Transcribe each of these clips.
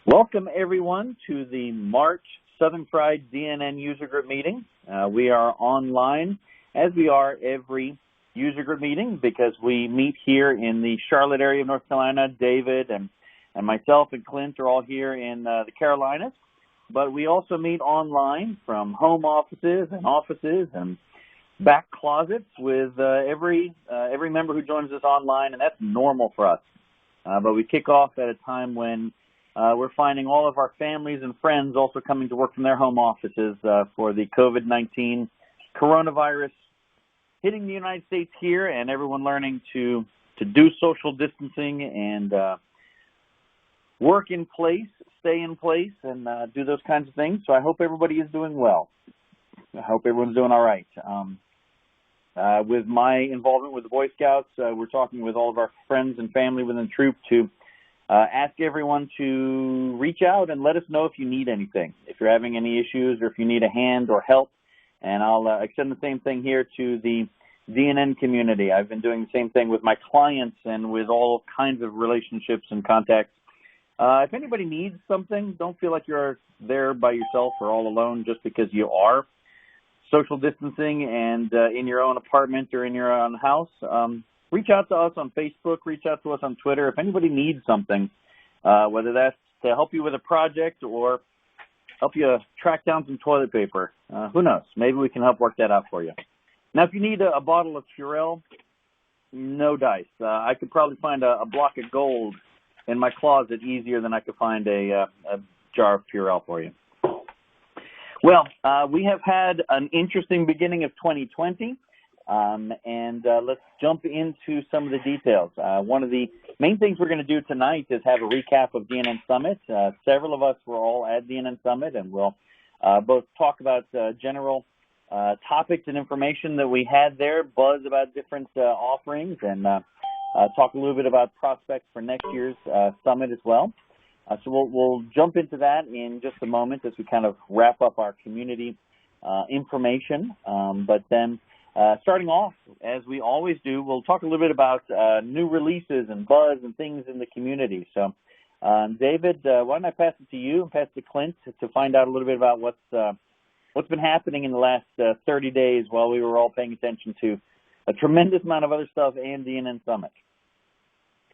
Welcome, everyone, to the March Southern Fried DNN User Group meeting. We are online, as we are every user group meeting, because we meet here in the Charlotte area of North Carolina. David and myself and Clint are all here in the Carolinas. But we also meet online from home offices and back closets with every member who joins us online, and that's normal for us. But we kick off at a time when we're finding all of our families and friends also coming to work from their home offices for the COVID-19 coronavirus hitting the United States here, and everyone learning to do social distancing and work in place, stay in place, and do those kinds of things. So I hope everybody is doing well. I hope everyone's doing all right. With my involvement with the Boy Scouts, we're talking with all of our friends and family within the troop to ask everyone to reach out and let us know if you need anything, if you're having any issues or if you need a hand or help. And I'll extend the same thing here to the DNN community. I've been doing the same thing with my clients and with all kinds of relationships and contacts. If anybody needs something, don't feel like you're there by yourself or all alone just because you are social distancing and in your own apartment or in your own house. Reach out to us on Facebook, reach out to us on Twitter. If anybody needs something, whether that's to help you with a project or help you track down some toilet paper, who knows? Maybe we can help work that out for you. Now, if you need a bottle of Purell, no dice. I could probably find a block of gold in my closet easier than I could find a jar of Purell for you. Well, we have had an interesting beginning of 2020. Let's jump into some of the details. One of the main things we're going to do tonight is have a recap of DNN Summit. Several of us were all at DNN Summit, and we'll both talk about general topics and information that we had there, buzz about different offerings, and talk a little bit about prospects for next year's summit as well. So we'll jump into that in just a moment as we kind of wrap up our community information. But then starting off, as we always do, we'll talk a little bit about new releases and buzz and things in the community. So, David, why don't I pass it to you and pass it to Clint to find out a little bit about what's been happening in the last 30 days while we were all paying attention to a tremendous amount of other stuff and DNN Summit.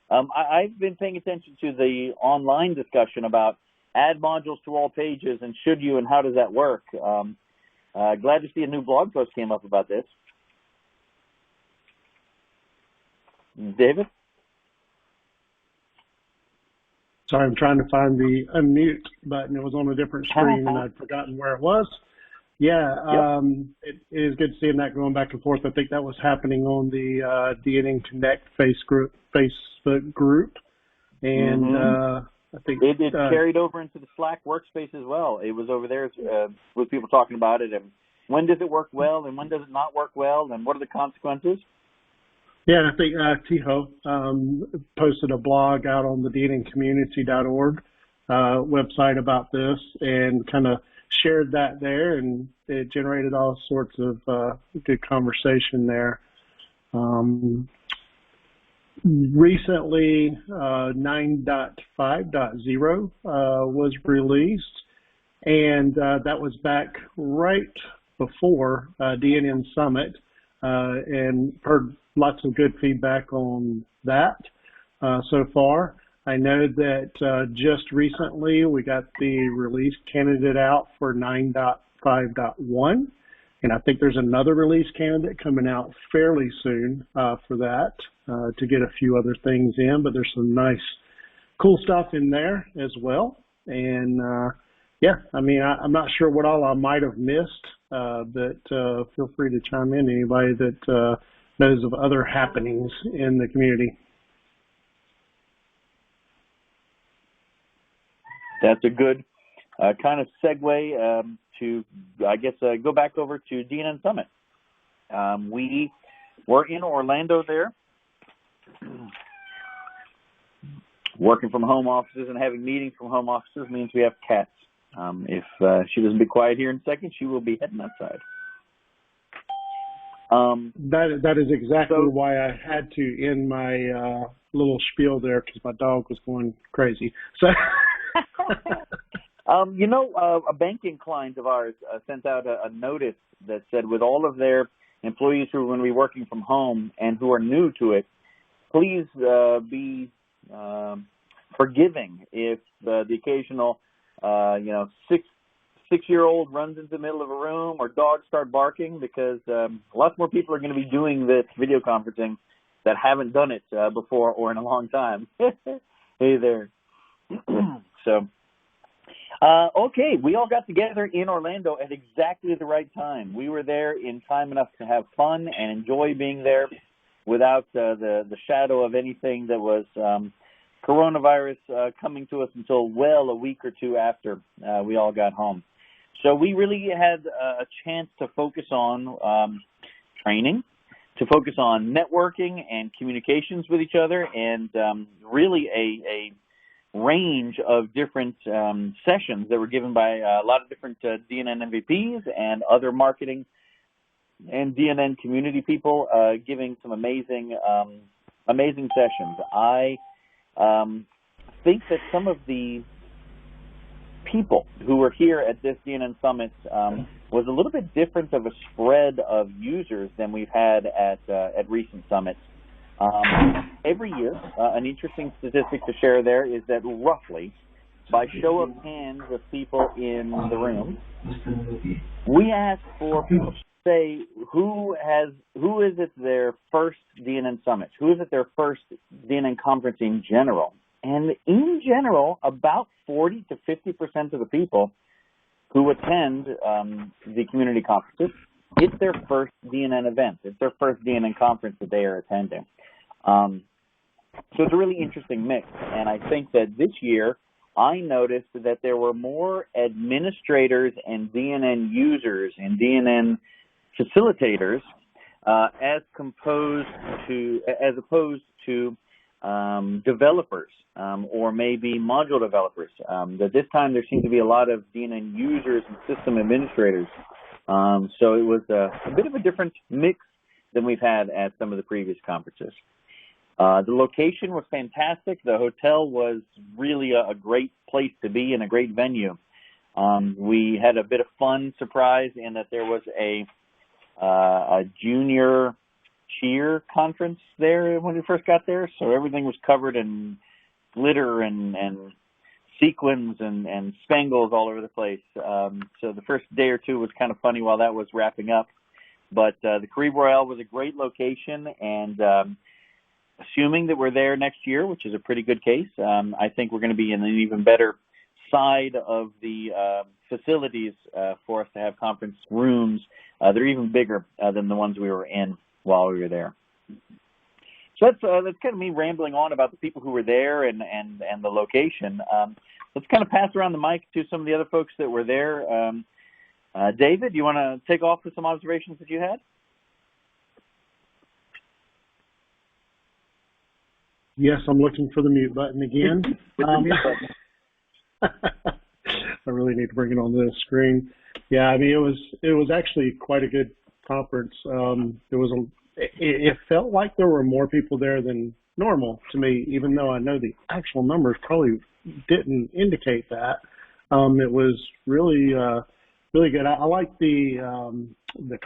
I've been paying attention to the online discussion about add modules to all pages and should you and how does that work. Glad to see a new blog post came up about this. David? Sorry, I'm trying to find the unmute button. It was on a different screen and I'd forgotten where it was. Yeah, It is good seeing that going back and forth. I think that was happening on the DNN Connect Facebook group. And I think it carried over into the Slack workspace as well. It was over there with people talking about it. And when does it work well and when does it not work well and what are the consequences? Yeah, and I think Tiho posted a blog out on the dnncommunity.org website about this and kind of shared that there, and it generated all sorts of good conversation there. Recently, 9.5.0 was released, and that was back right before DNN Summit, and heard lots of good feedback on that so far. I know that just recently we got the release candidate out for 9.5.1, and I think there's another release candidate coming out fairly soon for that to get a few other things in, but there's some nice, cool stuff in there as well. And yeah, I mean, I'm not sure what all I might have missed, but feel free to chime in, anybody that knows of other happenings in the community. That's a good kind of segue to, I guess, go back over to DNN Summit. We were in Orlando there, working from home offices and having meetings from home offices means we have cats. If she doesn't be quiet here in a second, she will be heading outside. That is exactly why I had to end my little spiel there, because my dog was going crazy. So A banking client of ours sent out a notice that said with all of their employees who are going to be working from home and who are new to it, please be forgiving if the occasional, six-year-old runs into the middle of a room or dogs start barking, because lots more people are going to be doing this video conferencing that haven't done it before or in a long time. Hey there. So, okay, we all got together in Orlando at exactly the right time. We were there in time enough to have fun and enjoy being there without the shadow of anything that was coronavirus coming to us until well a week or two after we all got home. So we really had a chance to focus on training, to focus on networking and communications with each other, and really a range of different sessions that were given by a lot of different DNN MVPs and other marketing and DNN community people giving some amazing sessions. I think that some of the people who were here at this DNN Summit was a little bit different of a spread of users than we've had at recent summits. Every year, an interesting statistic to share there is that roughly, by show of hands of people in the room, we ask for people to say who is it their first DNN Summit, who is it their first DNN conference in general. And in general, about 40 to 50% of the people who attend the community conferences, it's their first DNN event. It's their first DNN conference that they are attending. So it's a really interesting mix. And I think that this year, I noticed that there were more administrators and DNN users and DNN facilitators as opposed to developers or maybe module developers. That this time there seemed to be a lot of DNN users and system administrators. So it was a bit of a different mix than we've had at some of the previous conferences. The location was fantastic. The hotel was really a great place to be and a great venue. We had a bit of fun surprise in that there was a junior cheer conference there when we first got there, so everything was covered in glitter and sequins and spangles all over the place. So the first day or two was kind of funny while that was wrapping up. But the Caribe Royale was a great location, and assuming that we're there next year, which is a pretty good case, I think we're going to be in an even better side of the facilities for us to have conference rooms. They're even bigger than the ones we were in while we were there. So that's kind of me rambling on about the people who were there and the location. Let's kind of pass around the mic to some of the other folks that were there. David, you want to take off with some observations that you had? Yes, I'm looking for the mute button again. I really need to bring it on the screen. Yeah, I mean, it was actually quite a good conference. It felt like there were more people there than normal to me, even though I know the actual numbers probably didn't indicate that. It was really good. I like the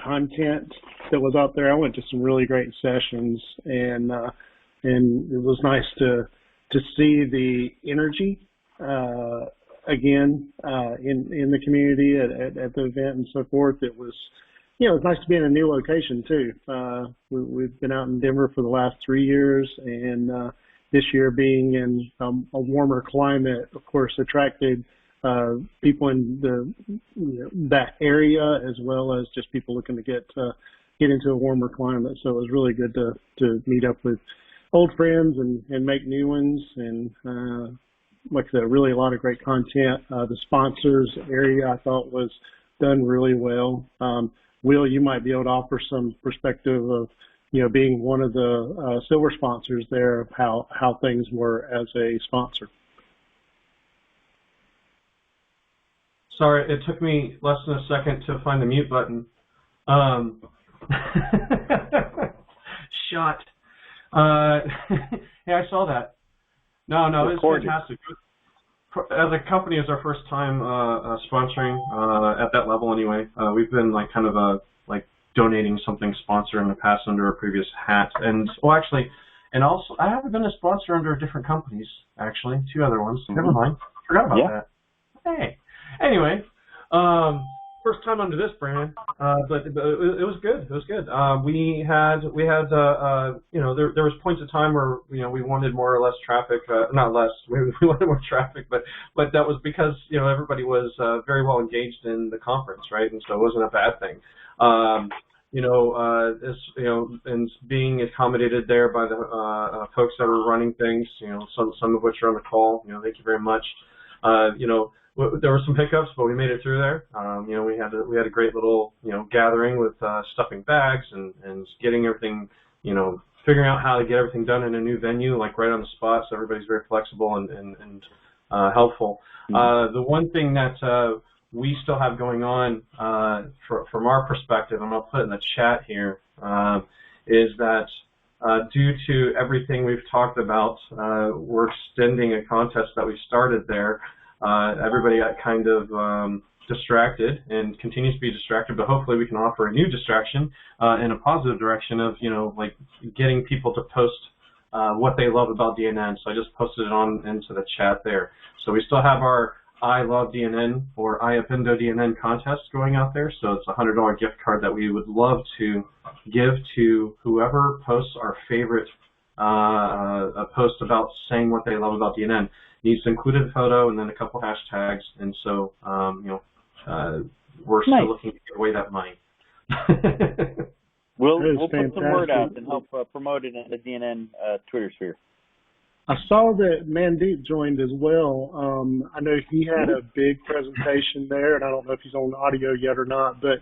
content that was out there. I went to some really great sessions, and it was nice to see the energy again in the community at the event and so forth. It was, it was nice to be in a new location too. We've been out in Denver for the last 3 years, and this year being in a warmer climate, of course, attracted people in that area, as well as just people looking to get into a warmer climate. So it was really good to meet up with old friends and make new ones, and like I said, really a lot of great content. The sponsors area I thought was done really well. Will, you might be able to offer some perspective of, being one of the silver sponsors there, of how things were as a sponsor. Sorry, it took me less than a second to find the mute button. Shot. Yeah, I saw that. No, it was fantastic. as a company, it's our first time sponsoring at that level. Anyway, we've been like kind of like donating something sponsor in the past under a previous hat, and also I haven't been a sponsor under different companies actually, 2 other ones. Never mind, forgot about that. Hey, anyway. First time under this brand, but it was good. It was good. We had there was points of time where we wanted more or less traffic, not less. We wanted more traffic, but that was because everybody was very well engaged in the conference, right? And so it wasn't a bad thing. And being accommodated there by the folks that were running things, some of which are on the call. Thank you very much. There were some hiccups, but we made it through there. We had a great little gathering with stuffing bags and getting everything, figuring out how to get everything done in a new venue, like right on the spot. So everybody's very flexible and helpful. The one thing that we still have going on from our perspective, and I'll put it in the chat here, is that due to everything we've talked about, we're extending a contest that we started there. Everybody got kind of distracted and continues to be distracted, but hopefully we can offer a new distraction in a positive direction of, like getting people to post what they love about DNN. So I just posted it on into the chat there. So we still have our I Love DNN or I Appendo DNN contest going out there. So it's a $100 gift card that we would love to give to whoever posts our favorite a post about saying what they love about DNN. Needs to include a photo and then a couple hashtags, and so we're still looking to give away that money. We'll put some word out and help promote it in the DNN Twitter sphere. I saw that Mandeep joined as well. I know he had a big presentation there, and I don't know if he's on audio yet or not, but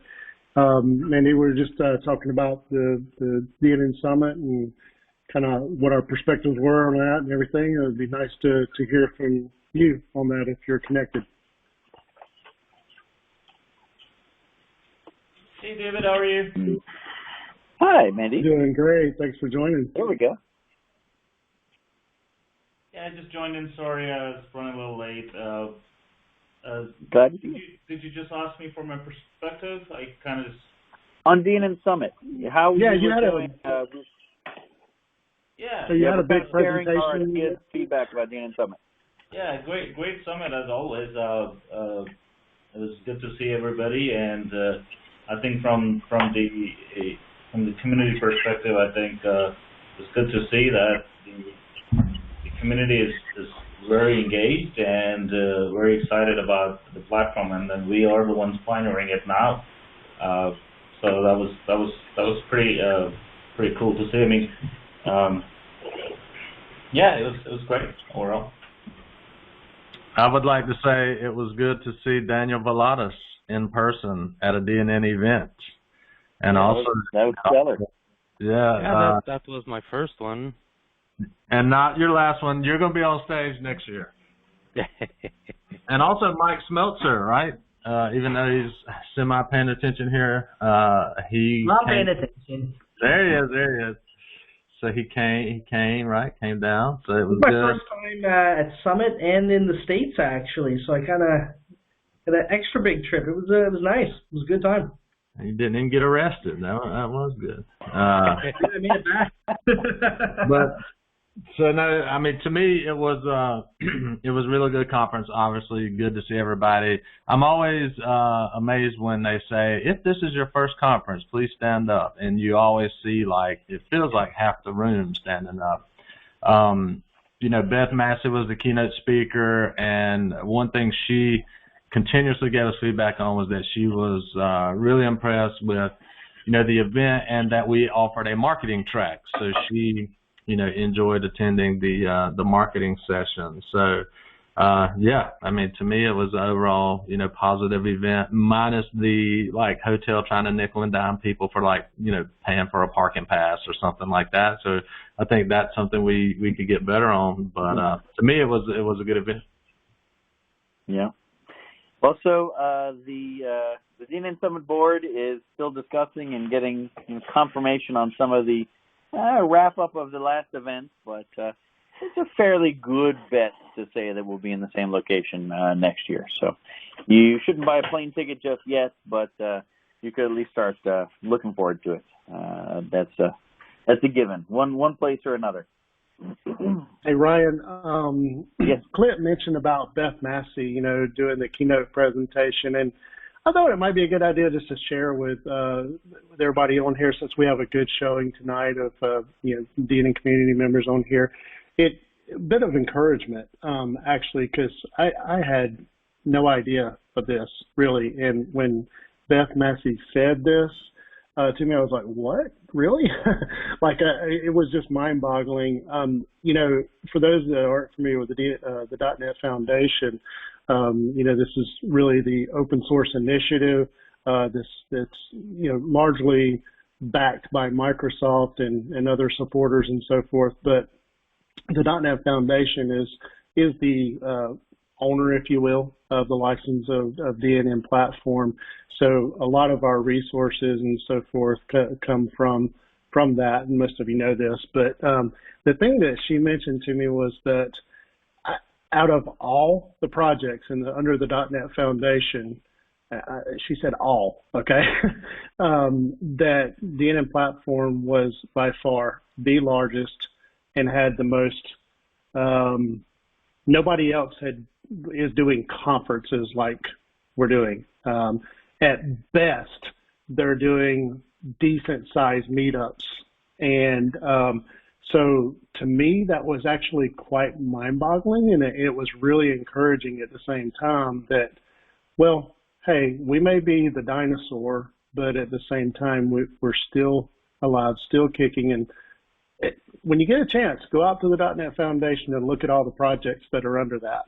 Mandeep, we were just talking about the DNN Summit and kind of what our perspectives were on that and everything. It would be nice to hear from you on that if you're connected. Hey, David, how are you? Hi, Mandy. Doing great. Thanks for joining. There we go. Yeah, I just joined in. Sorry, I was running a little late. Glad to did you just ask me for my perspective? I kind of just... On DNN Summit. How you were had doing, Yeah. So you had a big presentation. Our kids' feedback about DNN Summit. Yeah, great summit as always. It was good to see everybody, and I think from the community perspective, I think it's good to see that the community is very engaged and very excited about the platform, and then we are the ones pioneering it now. So that was pretty cool to see. I mean. Yeah, it was great overall. I would like to say it was good to see Daniel Valadas in person at a DNN event, and that also was stellar. Yeah, that was my first one, and not your last one. You're going to be on stage next year. And also Mike Smeltzer, right? Even though he's semi paying attention here, not paying attention. There he is. So he came, right? Came down. So it was my good. first time at Summit and in the States actually. So I kind of had an extra big trip. It was nice. It was a good time. You didn't even get arrested. That was good. I made it back. But so no, I mean to me it was a really good conference. Obviously, good to see everybody. I'm always amazed when they say, if this is your first conference, please stand up. And you always see it feels like half the room standing up. Beth Massey was the keynote speaker, and one thing she continuously gave us feedback on was that she was really impressed with the event, and that we offered a marketing track. So she enjoyed attending the marketing session. So, yeah, I mean, to me, it was an overall, positive event, minus the, hotel trying to nickel and dime people for, paying for a parking pass or something like that. So I think that's something we could get better on. But to me, it was a good event. Yeah. Also, the DNN Summit board is still discussing and getting confirmation on some of the wrap-up of the last event, but it's a fairly good bet to say that we'll be in the same location next year. So you shouldn't buy a plane ticket just yet, but you could at least start looking forward to it. That's a given, one place or another. Hey, Ryan, yes. Clint mentioned about Beth Massey, doing the keynote presentation, and I thought it might be a good idea just to share with everybody on here, since we have a good showing tonight of DNN community members on here. A bit of encouragement, actually, because I had no idea of this, really, and when Beth Massey said this to me, I was like, what? Really? It was just mind-boggling. For those that aren't familiar with the .NET Foundation, this is really the open source initiative that's largely backed by Microsoft and other supporters and so forth. But the .NET Foundation is the owner, if you will, of the license of DNN platform. So a lot of our resources and so forth come from that, and most of you know this. But the thing that she mentioned to me was that out of all the projects under the .NET Foundation, she said all, okay, that DNN platform was by far the largest and had the most. Nobody else is doing conferences like we're doing. At best, they're doing decent-sized meetups. And so to me, that was actually quite mind-boggling, and it was really encouraging at the same time that, well, hey, we may be the dinosaur, but at the same time, we're still alive, still kicking. And when you get a chance, go out to the .NET Foundation and look at all the projects that are under that.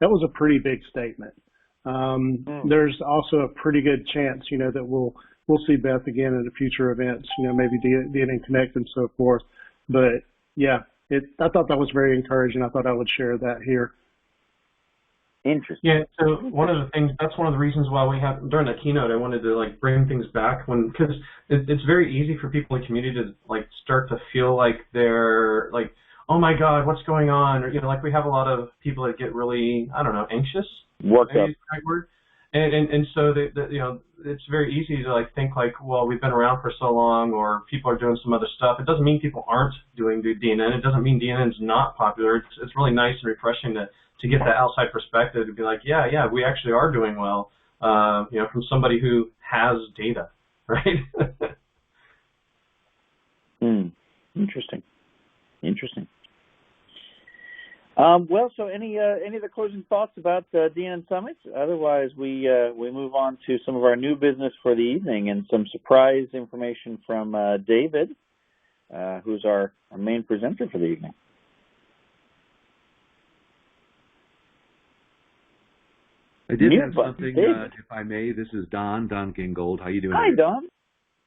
That was a pretty big statement. There's also a pretty good chance, that we'll see Beth again at a future events, maybe DNN Connect and so forth. But yeah, I thought that was very encouraging. I thought I would share that here. Interesting. Yeah. So one of the things, that's one of the reasons why we have during the keynote, I wanted to bring things back because it's very easy for people in the community to start to feel like they're oh my God, what's going on? Or we have a lot of people that get really, anxious. Worked up. And so it's very easy to think well, we've been around for so long, or people are doing some other stuff. It doesn't mean people aren't doing DNN. It doesn't mean DNN's not popular. It's really nice and refreshing to get that outside perspective to be like, yeah, we actually are doing well, from somebody who has data, right? Interesting. So any other closing thoughts about DNN Summit? Otherwise, we move on to some of our new business for the evening and some surprise information from David, who's our main presenter for the evening. I did have something, if I may. This is Don Kingold. How you doing? Hi, Don.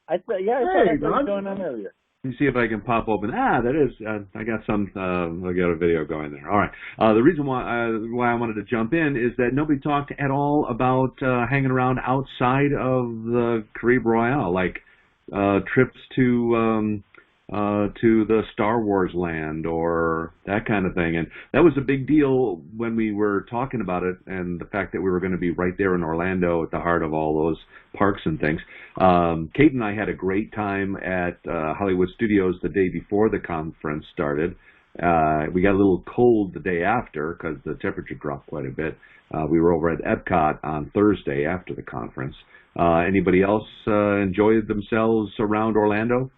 I thought Don. was going on earlier. Let me see if I can pop open. That is, I got I got a video going there. All right. The reason why I wanted to jump in is that nobody talked at all about hanging around outside of the Caribe Royale, like trips to the Star Wars land or that kind of thing. And that was a big deal when we were talking about it, and the fact that we were going to be right there in Orlando at the heart of all those parks and things. Kate and I had a great time at Hollywood Studios the day before the conference started. We got a little cold the day after because the temperature dropped quite a bit. We were over at Epcot on Thursday after the conference. Anybody else enjoyed themselves around Orlando?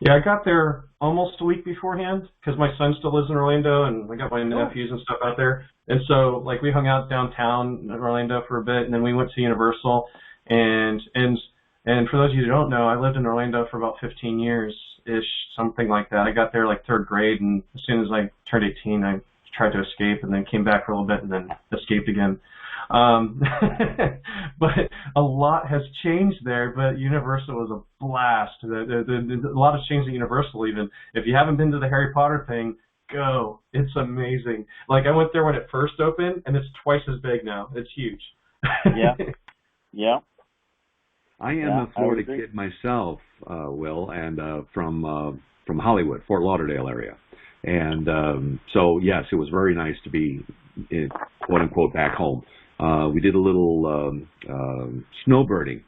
Yeah, I got there almost a week beforehand because my son still lives in Orlando, and I got my nephews and stuff out there. And so, we hung out downtown in Orlando for a bit, and then we went to Universal. And for those of you who don't know, I lived in Orlando for about 15 years-ish, something like that. I got there third grade, and as soon as I turned 18, I tried to escape, and then came back for a little bit, and then escaped again. But a lot has changed there, but Universal was a blast. A lot has changed at Universal even. If you haven't been to the Harry Potter thing, go. It's amazing. I went there when it first opened, and it's twice as big now. It's huge. Yeah. I am a Florida kid myself, Will, and from Hollywood, Fort Lauderdale area. And so, yes, it was very nice to be, quote unquote, back home. We did a little snowbirding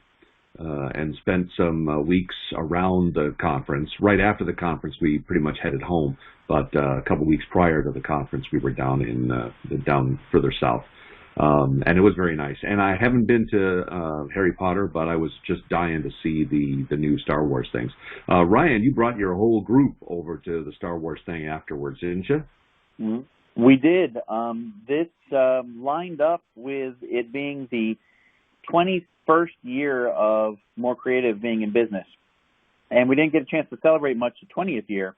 and spent some weeks around the conference. Right after the conference, we pretty much headed home. But a couple weeks prior to the conference, we were down further south. And it was very nice. And I haven't been to Harry Potter, but I was just dying to see the new Star Wars things. Ryan, you brought your whole group over to the Star Wars thing afterwards, didn't you? Mm-hmm. We did. This lined up with it being the 21st year of More Creative being in business. And we didn't get a chance to celebrate much the 20th year.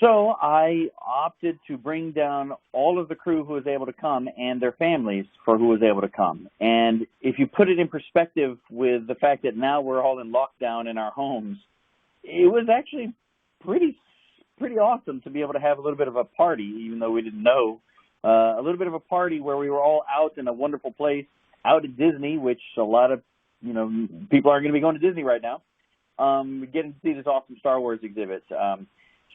So I opted to bring down all of the crew who was able to come and their families for who was able to come. And if you put it in perspective with the fact that now we're all in lockdown in our homes, it was actually pretty awesome to be able to have a little bit of a party, even though we didn't know, a little bit of a party where we were all out in a wonderful place, out at Disney, which a lot of, people aren't going to be going to Disney right now, getting to see this awesome Star Wars exhibit.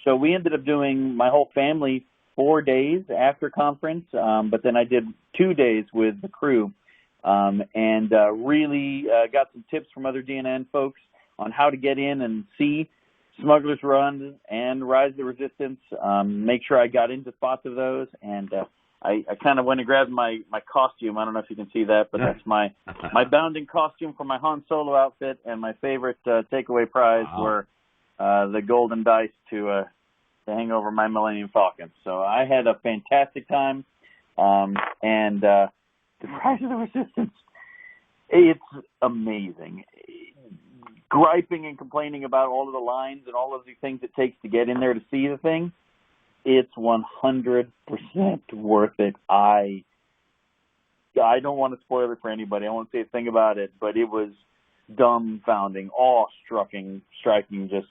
So we ended up doing my whole family 4 days after conference, but then I did 2 days with the crew and really got some tips from other DNN folks on how to get in and see Smuggler's Run and Rise of the Resistance, make sure I got into spots of those, and I kind of went and grabbed my costume. I don't know if you can see that, but that's my bounding costume for my Han Solo outfit, and my favorite takeaway prize were the golden dice to hang over my Millennium Falcon. So I had a fantastic time, and the Rise of the Resistance, it's amazing. Griping and complaining about all of the lines and all of the things it takes to get in there to see the thing, it's 100% worth it. I don't want to spoil it for anybody. I won't say a thing about it, but it was dumbfounding, awe-striking, just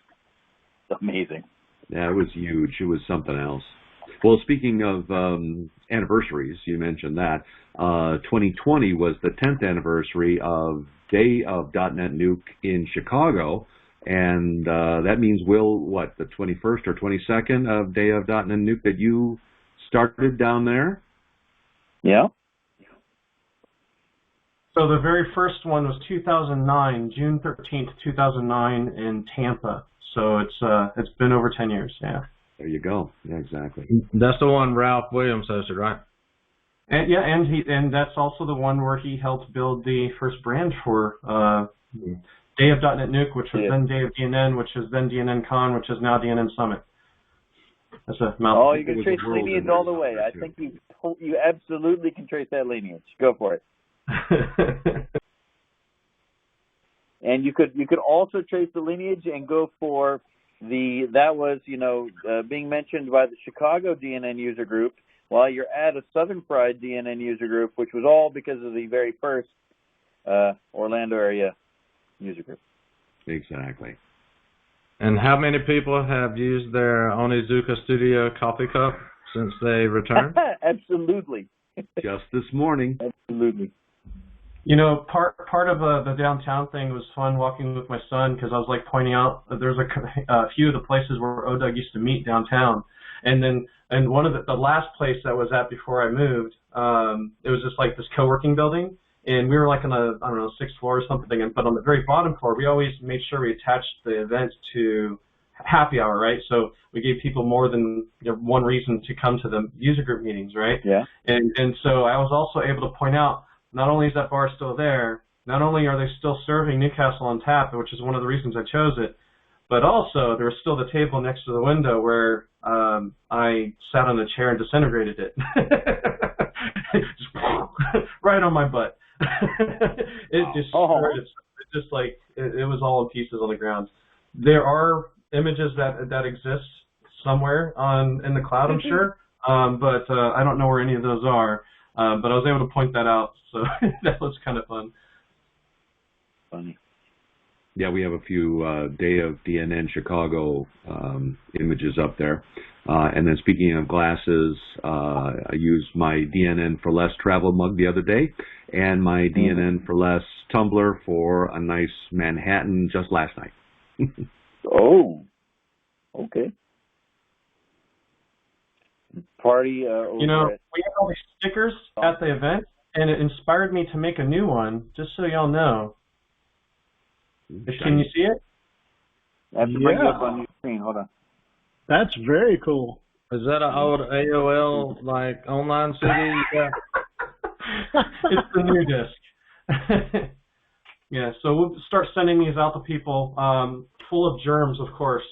amazing. Yeah, it was huge. It was something else. Well, speaking of anniversaries, you mentioned that. 2020 was the 10th anniversary of Day of .NET Nuke in Chicago, and that means, Will, the 21st or 22nd of Day of .NET Nuke that you started down there? Yeah. So the very first one was 2009, June 13th, 2009 in Tampa. So it's been over 10 years, yeah. There you go. Yeah, exactly. That's the one Ralph Williams hosted, right? And yeah, and that's also the one where he helped build the first brand for Day of .NET Nuke, which was then Day of DNN, which is then DNN Con, which is now DNN Summit. That's a mouthful. Oh, you can trace lineage all the way. I think you absolutely can trace that lineage. Go for it. And you could also trace the lineage and go for that was being mentioned by the Chicago DNN User Group, while you're at a Southern Fried DNN User Group, which was all because of the very first Orlando area user group. Exactly. And how many people have used their Onizuka Studio coffee cup since they returned? Absolutely. Just this morning. Absolutely. Part of the downtown thing was fun walking with my son, because I was pointing out that there's a few of the places where ODOG used to meet downtown, and one of the last place that was at before I moved, it was just this co-working building, and we were on the 6th floor or something, but on the very bottom floor we always made sure we attached the event to happy hour, right? So we gave people more than one reason to come to the user group meetings, right? Yeah. And so I was also able to point out, not only is that bar still there, not only are they still serving Newcastle on tap, which is one of the reasons I chose it, but also there was still the table next to the window where I sat on the chair and disintegrated it. Just right on my butt. It destroyed it. It was all in pieces on the ground. There are images that exist somewhere in the cloud, I'm sure, but I don't know where any of those are. But I was able to point that out, so that was kind of fun. Funny. Yeah, we have a few Day of DNN Chicago images up there. And then speaking of glasses, I used my DNN for Less travel mug the other day, and my DNN for Less tumbler for a nice Manhattan just last night. Oh, okay. party You know, we had all these stickers at the event, and it inspired me to make a new one, just so y'all know. Can you see it? I have to bring you up on your screen. Hold on. That's very cool. Is that an old AOL like online CD? Yeah. It's the new disc. Yeah, so we'll start sending these out to people, full of germs, of course.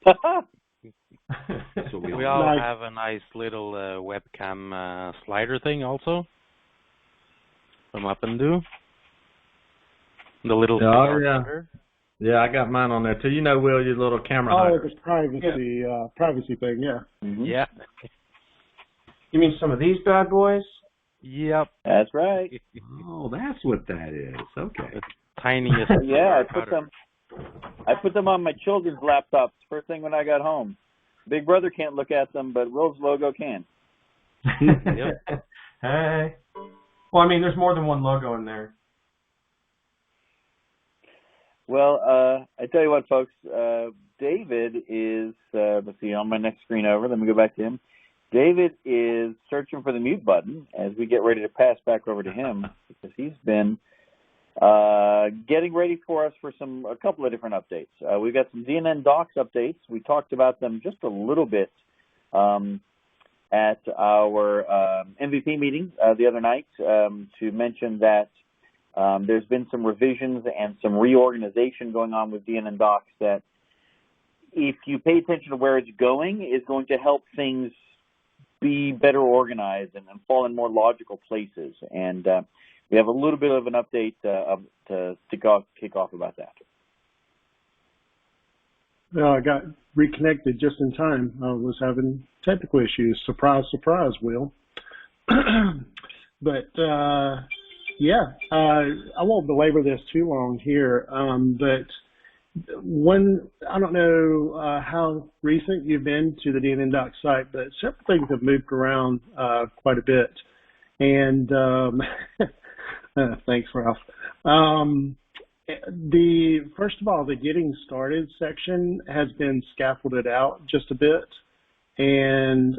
So we all have a nice little webcam slider thing also from Up and Do. The little Yeah, I got mine on there too. You know, Will, your little camera hider. It's privacy thing, yeah. Mm-hmm. Yeah. You mean some of these bad boys? Yep. That's right. Oh, that's what that is. Okay. The tiniest. Yeah, I put them on my children's laptops first thing when I got home. Big Brother can't look at them, but Will's logo can. Yep. Hey. Well, I mean, there's more than one logo in there. Well, I tell you what, folks, David is, let's see, on my next screen over. Let me go back to him. David is searching for the mute button as we get ready to pass back over to him because he's been getting ready for us for a couple of different updates. We've got some DNN Docs updates. We talked about them just a little bit at our MVP meeting the other night to mention that there's been some revisions and some reorganization going on with DNN Docs that, if you pay attention to where it's going, is going to help things be better organized and fall in more logical places. And we have a little bit of an update to kick off about that. Well, I got reconnected just in time. I was having technical issues. Surprise, surprise, Will. But yeah, I won't belabor this too long here, but I don't know how recent you've been to the DNN Docs site, but several things have moved around quite a bit. And thanks, Ralph. First of all, the Getting Started section has been scaffolded out just a bit and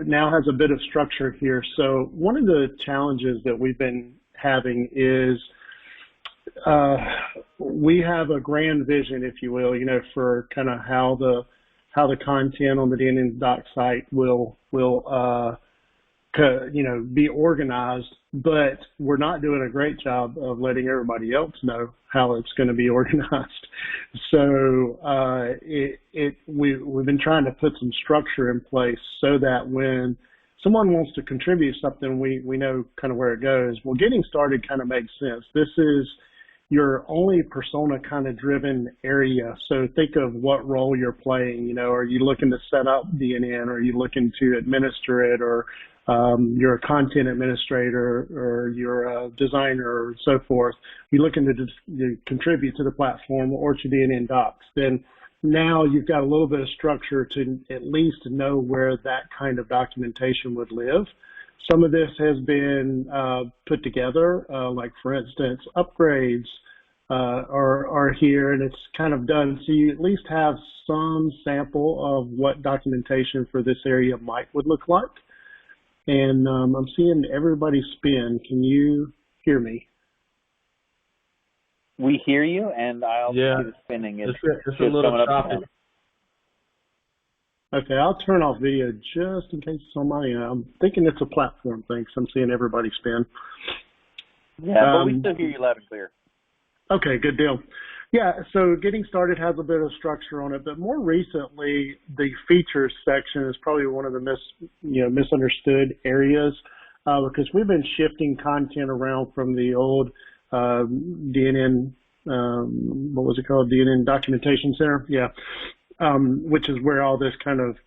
now has a bit of structure here. So one of the challenges that we've been having is we have a grand vision, if you will, for kind of how the content on the DNN Docs site will be organized, but we're not doing a great job of letting everybody else know how it's going to be organized. So we've been trying to put some structure in place so that when someone wants to contribute something, we know kind of where it goes. Well, Getting Started kind of makes sense. This is your only persona kind of driven area. So think of what role you're playing. Are you looking to set up DNN? Are you looking to administer it? Or you're a content administrator, or you're a designer, or so forth. You're looking to contribute to the platform or to DNN Docs. Then now you've got a little bit of structure to at least know where that kind of documentation would live. Some of this has been put together, like for instance, upgrades are here, and it's kind of done. So you at least have some sample of what documentation for this area would look like. And I'm seeing everybody spin. Can you hear me? We hear you, and I also see the spinning. It's a little choppy. Okay, I'll turn off video just in case it's on my end. I'm thinking it's a platform thing, so I'm seeing everybody spin. Yeah, but we still hear you loud and clear. Okay, good deal. Yeah, so Getting Started has a bit of structure on it, but more recently, the features section is probably one of the misunderstood areas because we've been shifting content around from the old DNN, what was it called? DNN Documentation Center? Yeah. Which is where all this kind of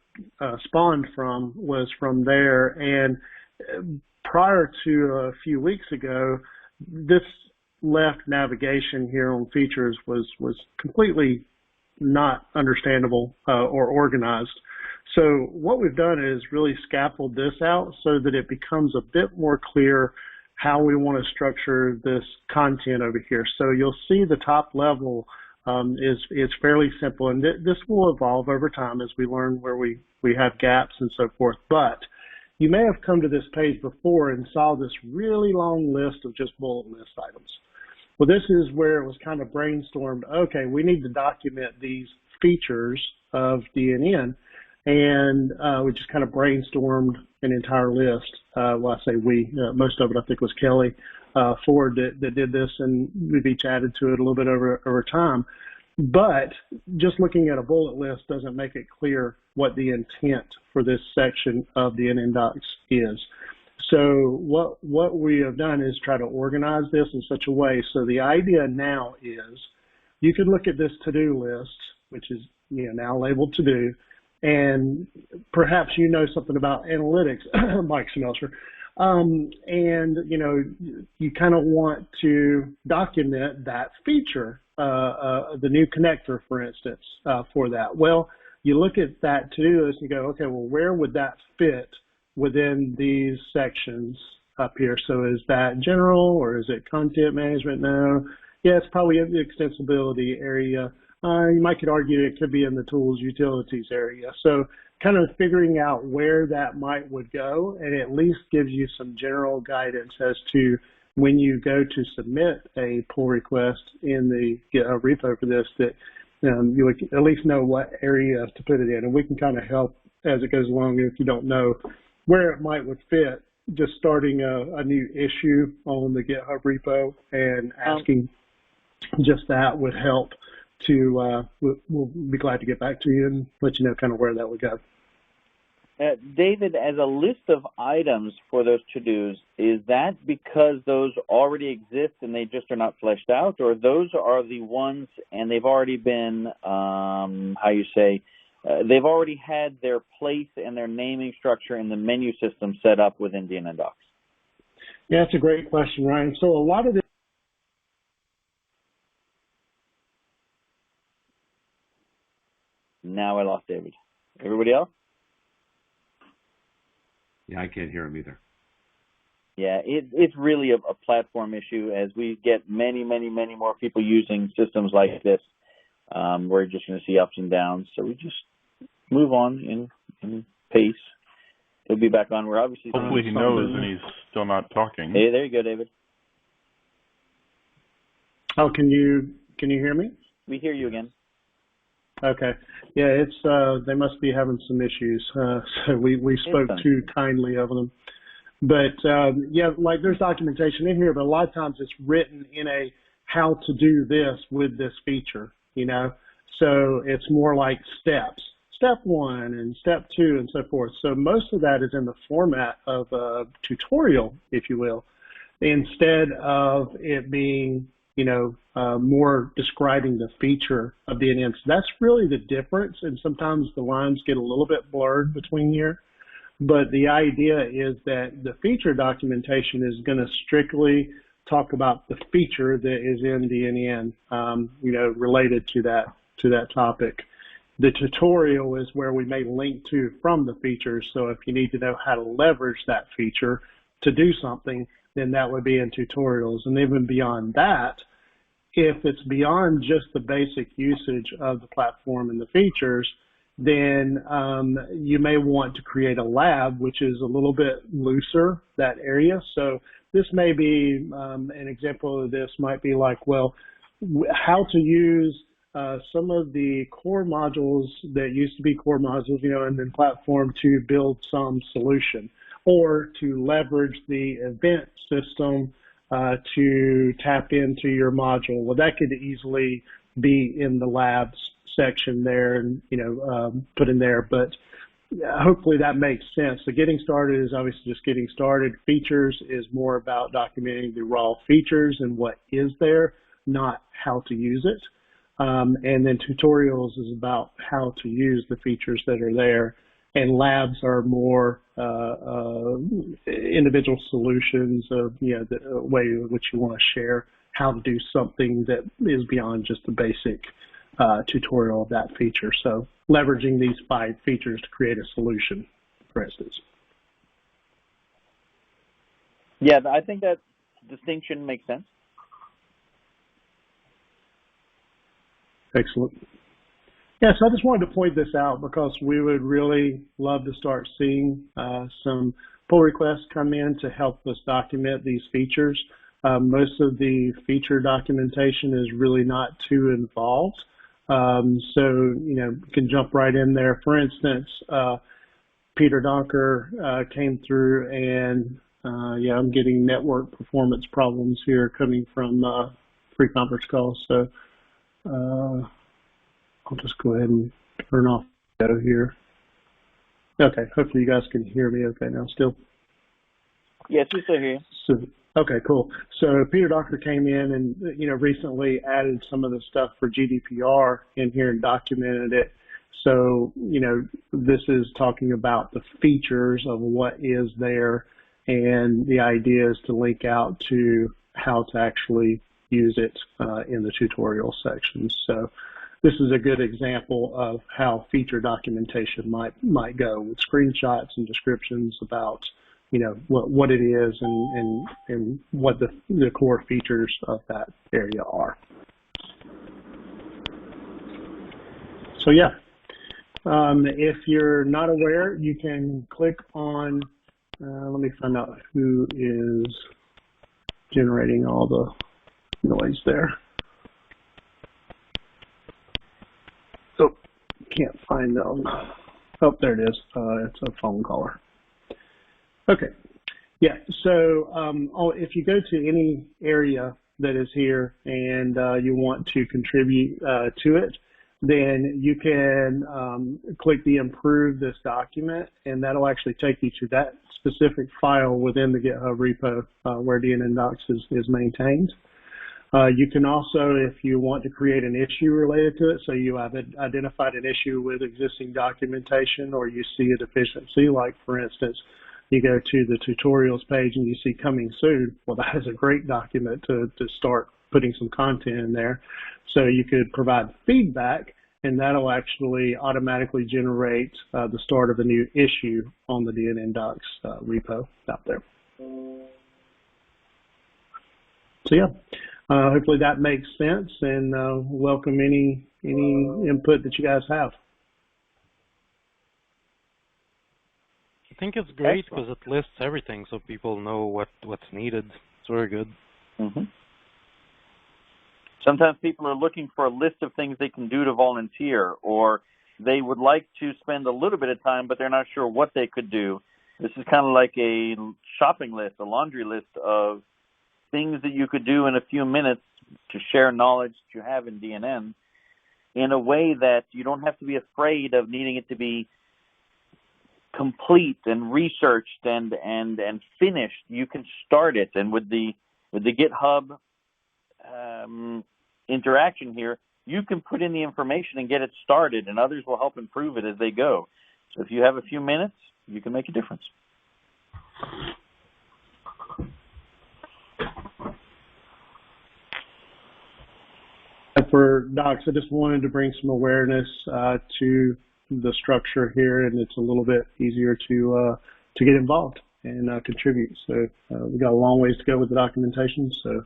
spawned from, was from there. And prior to a few weeks ago, this left navigation here on features was completely not understandable or organized. So what we've done is really scaffold this out so that it becomes a bit more clear how we want to structure this content over here. So you'll see the top level is fairly simple, and this will evolve over time as we learn where we have gaps and so forth. But you may have come to this page before and saw this really long list of just bullet list items. Well, this is where it was kind of brainstormed, okay, we need to document these features of DNN, and we just kind of brainstormed an entire list. Well, I say we, most of it I think was Kelly Ford that did this, and we've each added to it a little bit over time. But just looking at a bullet list doesn't make it clear what the intent for this section of the DNN Docs is. So what we have done is try to organize this in such a way. So the idea now is you could look at this to-do list, which is now labeled to-do, and perhaps you know something about analytics, Mike Smelter, and you kind of want to document that feature, the new connector, for instance, for that. Well, you look at that to-do list and you go, okay, well, where would that fit within these sections up here? So is that general or is it content management? No. Yeah, it's probably in the extensibility area. You might could argue it could be in the tools utilities area. So kind of figuring out where that would go, and at least gives you some general guidance as to when you go to submit a pull request in the GitHub repo for this, that you would at least know what area to put it in. And we can kind of help as it goes along if you don't know where it would fit. Just starting a new issue on the GitHub repo and asking just that would help to, we'll be glad to get back to you and let you know kind of where that would go. David, as a list of items for those to-dos, is that because those already exist and they just are not fleshed out, or those are the ones and they've already been, they've already had their place and their naming structure in the menu system set up within DNN Docs? Yeah, that's a great question, Ryan. So a lot of this. Now I lost David. Everybody else? Yeah, I can't hear him either. Yeah, it's really a platform issue. As we get many more people using systems like this, we're just going to see ups and downs. So we just move on in pace. He'll be back on. We're obviously hopefully he knows and he's still not talking. Hey, there you go, David. Oh, can you hear me? We hear you again. Okay. Yeah, it's they must be having some issues. So we spoke too kindly of them. But yeah, like there's documentation in here, but a lot of times it's written in a how to do this with this feature, So it's more like steps. Step 1 and step 2 and so forth. So most of that is in the format of a tutorial, if you will, instead of it being more describing the feature of DNN. So that's really the difference, and sometimes the lines get a little bit blurred between here. But the idea is that the feature documentation is going to strictly talk about the feature that is in DNN, related to that topic. The tutorial is where we may link to from the features. So if you need to know how to leverage that feature to do something, then that would be in tutorials. And even beyond that, if it's beyond just the basic usage of the platform and the features, then you may want to create a lab, which is a little bit looser, that area. So this may be, an example of this might be like, well, how to use some of the core modules that used to be core modules, in the platform to build some solution, or to leverage the event system to tap into your module. Well, that could easily be in the labs section there and, put in there. But hopefully that makes sense. So getting started is obviously just getting started. Features is more about documenting the raw features and what is there, not how to use it. And then tutorials is about how to use the features that are there. And labs are more individual solutions of the way in which you want to share how to do something that is beyond just the basic tutorial of that feature. So leveraging these 5 features to create a solution, for instance. Yeah, I think that distinction makes sense. Excellent. Yeah, so I just wanted to point this out because we would really love to start seeing some pull requests come in to help us document these features. Most of the feature documentation is really not too involved. So, you know, you can jump right in there. For instance, Peter Donker came through and, yeah, I'm getting network performance problems here coming from free conference calls. So I'll just go ahead and turn off the video here. Okay, hopefully you guys can hear me okay now still. Yes, we still hear you. So, okay, cool. So Peter Docker came in and, you know, recently added some of the stuff for GDPR in here and documented it. So, you know, this is talking about the features of what is there, and the idea is to link out to how to actually use it in the tutorial section. So this is a good example of how feature documentation might go, with screenshots and descriptions about, you know, what it is and what the core features of that area are. So yeah, if you're not aware, you can click on, let me find out who is generating all the noise there. Oh, can't find them. Oh, there it is. It's a phone caller. Okay. Yeah. So if you go to any area that is here and you want to contribute to it, then you can click the Improve This Document, and that'll actually take you to that specific file within the GitHub repo where DNN Docs is maintained. You can also, if you want to create an issue related to it, so you have identified an issue with existing documentation or you see a deficiency, like for instance, you go to the tutorials page and you see coming soon. Well, that is a great document to start putting some content in there. So you could provide feedback, and that'll actually automatically generate the start of a new issue on the DNN Docs repo out there. So yeah, hopefully that makes sense, and welcome any input that you guys have. I think it's great because it lists everything so people know what's needed. It's very good. Mm-hmm. Sometimes people are looking for a list of things they can do to volunteer, or they would like to spend a little bit of time, but they're not sure what they could do. This is kind of like a shopping list, a laundry list of things that you could do in a few minutes to share knowledge that you have in DNN in a way that you don't have to be afraid of needing it to be complete and researched and finished. You can start it, and with the GitHub interaction here, you can put in the information and get it started, and others will help improve it as they go. So if you have a few minutes, you can make a difference. For Docs, I just wanted to bring some awareness to the structure here, and it's a little bit easier to get involved and contribute. So we've got a long ways to go with the documentation, so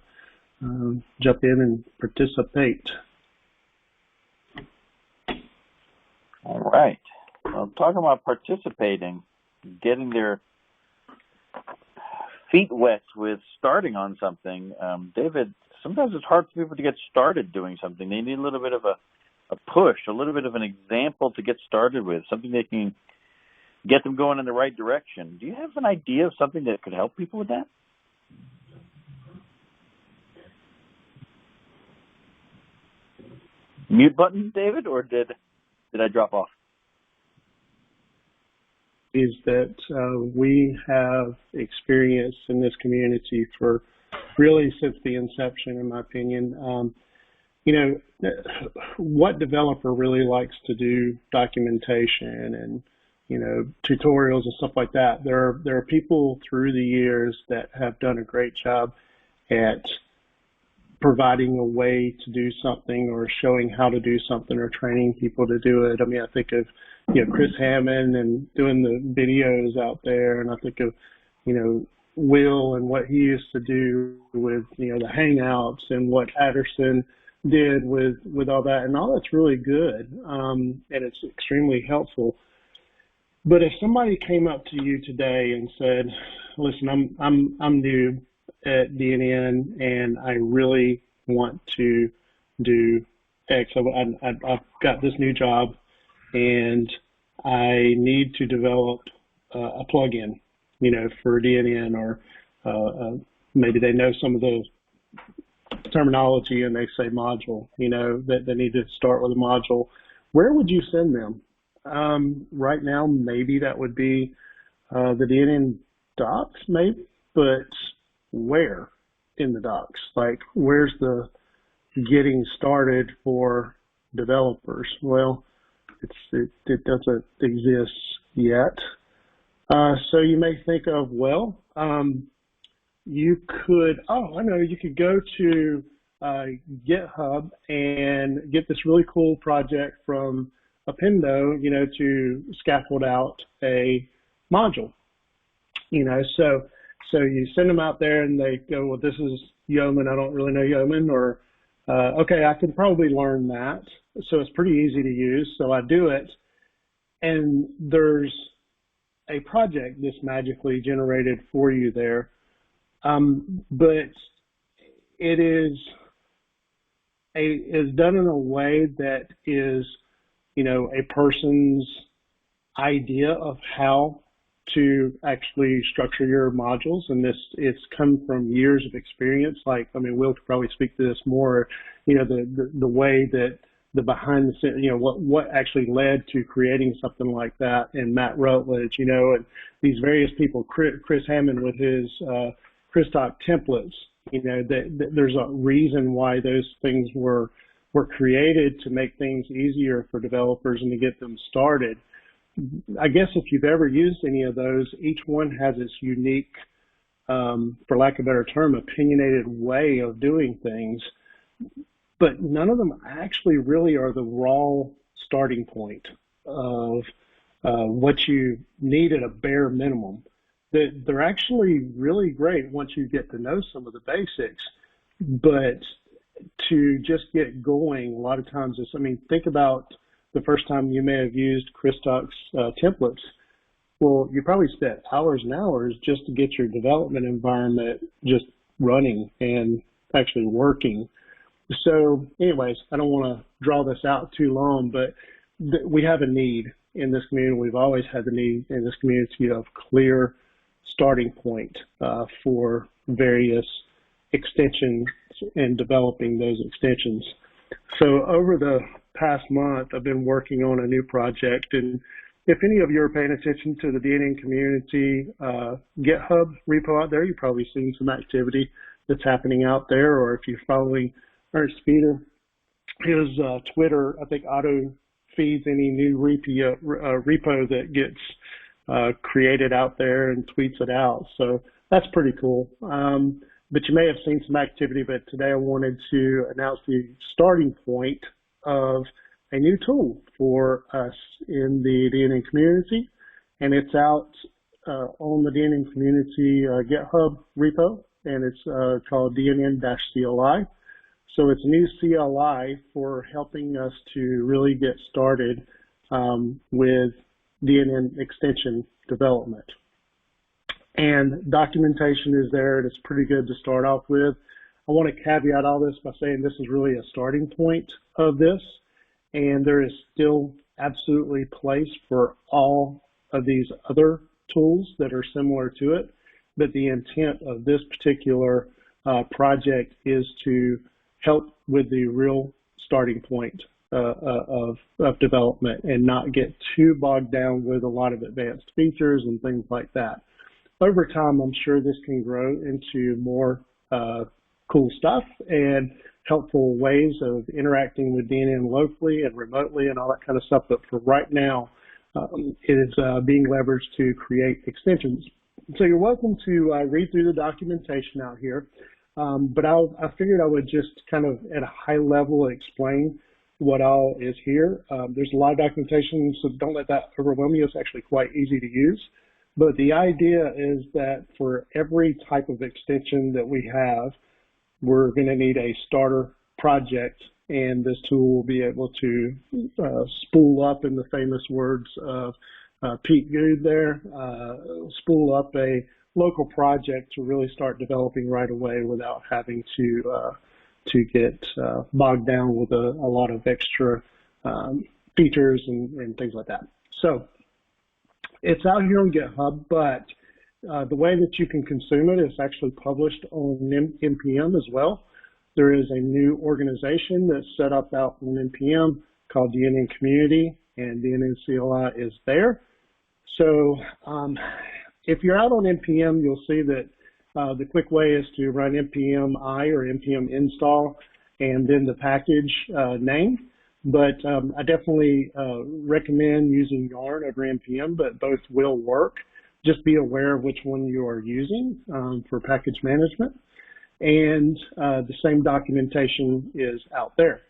jump in and participate. All right. Well, talking about participating, getting their feet wet with starting on something, David, sometimes it's hard for people to get started doing something. They need a little bit of a push, a little bit of an example to get started with, something that can get them going in the right direction. Do you have an idea of something that could help people with that? Mute button, David, or did I drop off? Is that we have experience in this community for really since the inception, in my opinion. You know, what developer really likes to do documentation and, you know, tutorials and stuff like that? There are people through the years that have done a great job at providing a way to do something or showing how to do something or training people to do it. I mean, I think of, you know, Chris Hammond and doing the videos out there, and I think of, you know, Will and what he used to do with, you know, the Hangouts, and what Patterson did with all that, and all that's really good, and it's extremely helpful. But if somebody came up to you today and said, "Listen, I'm new at DNN, and I really want to do X. I've got this new job, and I need to develop a plugin, for DNN, or maybe they know some of the terminology and they say module, that they need to start with a module." Where would you send them? Right now, maybe that would be the DNN Docs, maybe, but where in the Docs? Like, where's the getting started for developers? Well, it doesn't exist yet. So you may think of, well, you could, you could go to GitHub and get this really cool project from Appendo, to scaffold out a module. So you send them out there and they go, well, this is Yeoman. I don't really know Yeoman, or okay, I can probably learn that. So it's pretty easy to use. So I do it, and there's a project that's magically generated for you there. But it is done in a way that is, a person's idea of how to actually structure your modules, and it's come from years of experience. Like, Will could probably speak to this more. The way that the behind the scenes, what actually led to creating something like that, and Matt Rutledge, and these various people, Chris Hammond with his Chris Talk templates. There's a reason why those things were created, to make things easier for developers and to get them started. I guess if you've ever used any of those, each one has its unique, for lack of a better term, opinionated way of doing things, but none of them actually really are the raw starting point of what you need at a bare minimum. They're actually really great once you get to know some of the basics, but to just get going, a lot of times think about the first time you may have used Chris Talk's templates. Well, you probably spent hours and hours just to get your development environment just running and actually working. So anyways, I don't want to draw this out too long, but we have a need in this community. We've always had the need in this community of clear starting point for various extensions and developing those extensions. So over the past month, I've been working on a new project, and if any of you are paying attention to the DNN community GitHub repo out there, you've probably seen some activity that's happening out there, or if you're following Ernst Peter, his Twitter, I think, auto feeds any new repo that gets created out there and tweets it out. So that's pretty cool. But you may have seen some activity, but today I wanted to announce the starting point of a new tool for us in the DNN community, and it's out on the DNN community GitHub repo, and it's called DNN-CLI. So it's a new CLI for helping us to really get started with DNN extension development. And documentation is there, and it's pretty good to start off with. I want to caveat all this by saying this is really a starting point of this, and there is still absolutely place for all of these other tools that are similar to it, but the intent of this particular project is to help with the real starting point of development and not get too bogged down with a lot of advanced features and things like that. Over time, I'm sure this can grow into more cool stuff and helpful ways of interacting with DNN locally and remotely and all that kind of stuff. But for right now, it is being leveraged to create extensions. So you're welcome to read through the documentation out here. But I figured I would just kind of at a high level explain what all is here. There's a lot of documentation, so don't let that overwhelm you. It's actually quite easy to use. But the idea is that for every type of extension that we have, we're going to need a starter project and this tool will be able to spool up, in the famous words of Pete Good there, spool up a local project to really start developing right away without having to get bogged down with a lot of extra features and things like that. So it's out here on GitHub, but the way that you can consume it is actually published on NPM as well. There is a new organization that's set up out on NPM called DNN Community, and DNN-CLI is there. So if you're out on NPM, you'll see that the quick way is to run npm I or npm install and then the package name. But I definitely recommend using Yarn over npm, but both will work. Just be aware of which one you are using for package management. And the same documentation is out there.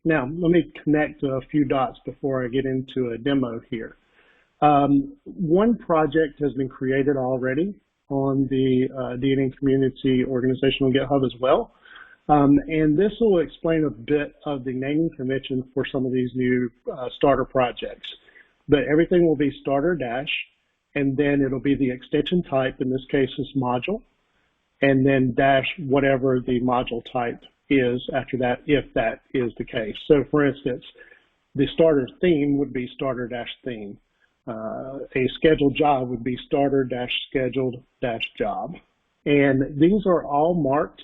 Now, let me connect a few dots before I get into a demo here. One project has been created already on the DNN community organization on GitHub as well. And this will explain a bit of the naming convention for some of these new starter projects. But everything will be starter dash, and then it'll be the extension type, in this case is module, and then dash whatever the module type is after that, if that is the case. So for instance, the starter theme would be starter dash theme. A scheduled job would be starter dash scheduled dash job. And these are all marked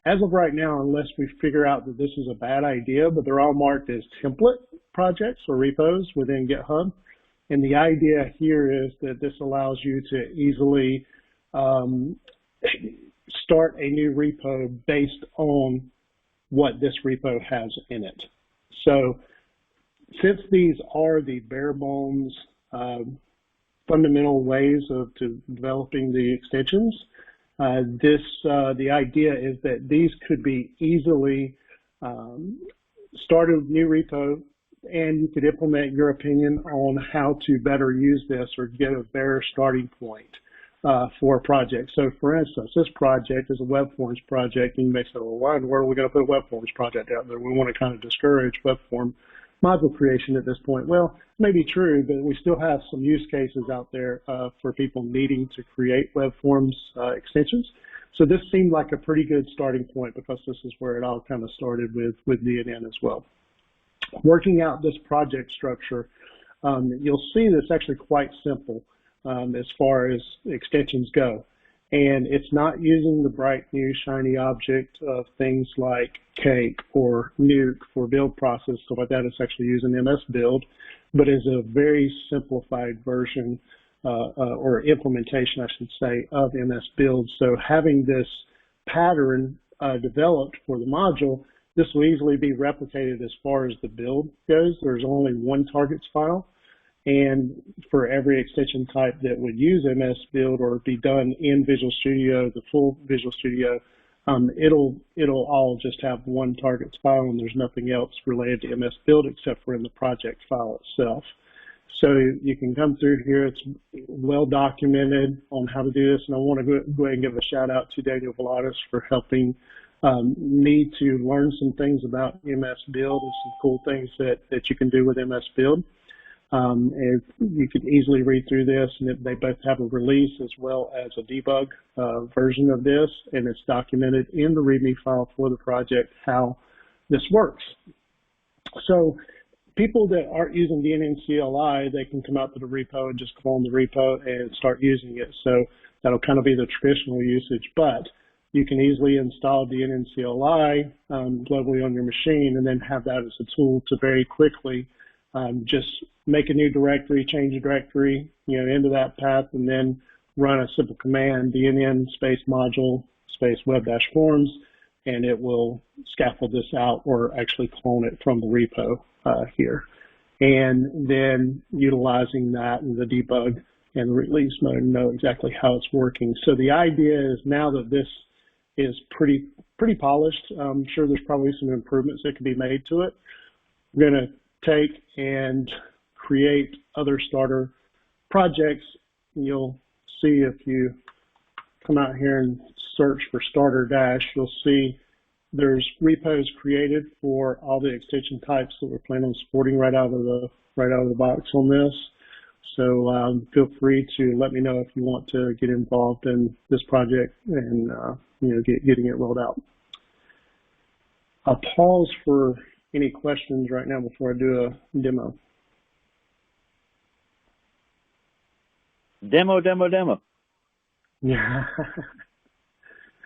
as of right now, unless we figure out that this is a bad idea, but they're all marked as template projects or repos within GitHub. And the idea here is that this allows you to easily start a new repo based on what this repo has in it. So since these are the bare bones fundamental ways of developing the extensions, the idea is that these could be easily started a new repo, and you could implement your opinion on how to better use this or get a better starting point for a project. So for instance, this project is a web forms project, and you may say, well, why in the world are we going to put a web forms project out there? We want to kind of discourage web form module creation at this point. Well, it may be true, but we still have some use cases out there for people needing to create web forms extensions. So this seemed like a pretty good starting point because this is where it all kind of started with DNN as well. Working out this project structure, you'll see that's actually quite simple as far as extensions go. And it's not using the bright new shiny object of things like Cake or Nuke for build process, stuff like that. It's actually using MS Build, but is a very simplified version or implementation, I should say, of MS Build. So having this pattern developed for the module, this will easily be replicated as far as the build goes. There's only one targets file. And for every extension type that would use MS Build or be done in Visual Studio, the full Visual Studio, it'll all just have one targets file, and there's nothing else related to MS Build except for in the project file itself. So you can come through here. It's well documented on how to do this, and I want to go ahead and give a shout out to Daniel Veladas for helping me to learn some things about MS Build and some cool things that you can do with MS Build. And you can easily read through this, and they both have a release as well as a debug version of this, and it's documented in the README file for the project how this works. So people that aren't using DNN-CLI, they can come out to the repo and just clone the repo and start using it. So that'll kind of be the traditional usage, but you can easily install DNN-CLI globally on your machine and then have that as a tool to very quickly just make a new directory, change a directory, into that path, and then run a simple command, DNN space module space web-forms, and it will scaffold this out or actually clone it from the repo here. And then utilizing that in the debug and release mode, know exactly how it's working. So the idea is now that this is pretty polished, I'm sure there's probably some improvements that can be made to it. We're going to take and create other starter projects. You'll see if you come out here and search for starter dash, you'll see there's repos created for all the extension types that we're planning on supporting right out of the box on this. So feel free to let me know if you want to get involved in this project and getting it rolled out. I'll pause for any questions right now before I do a demo. Demo. Yeah.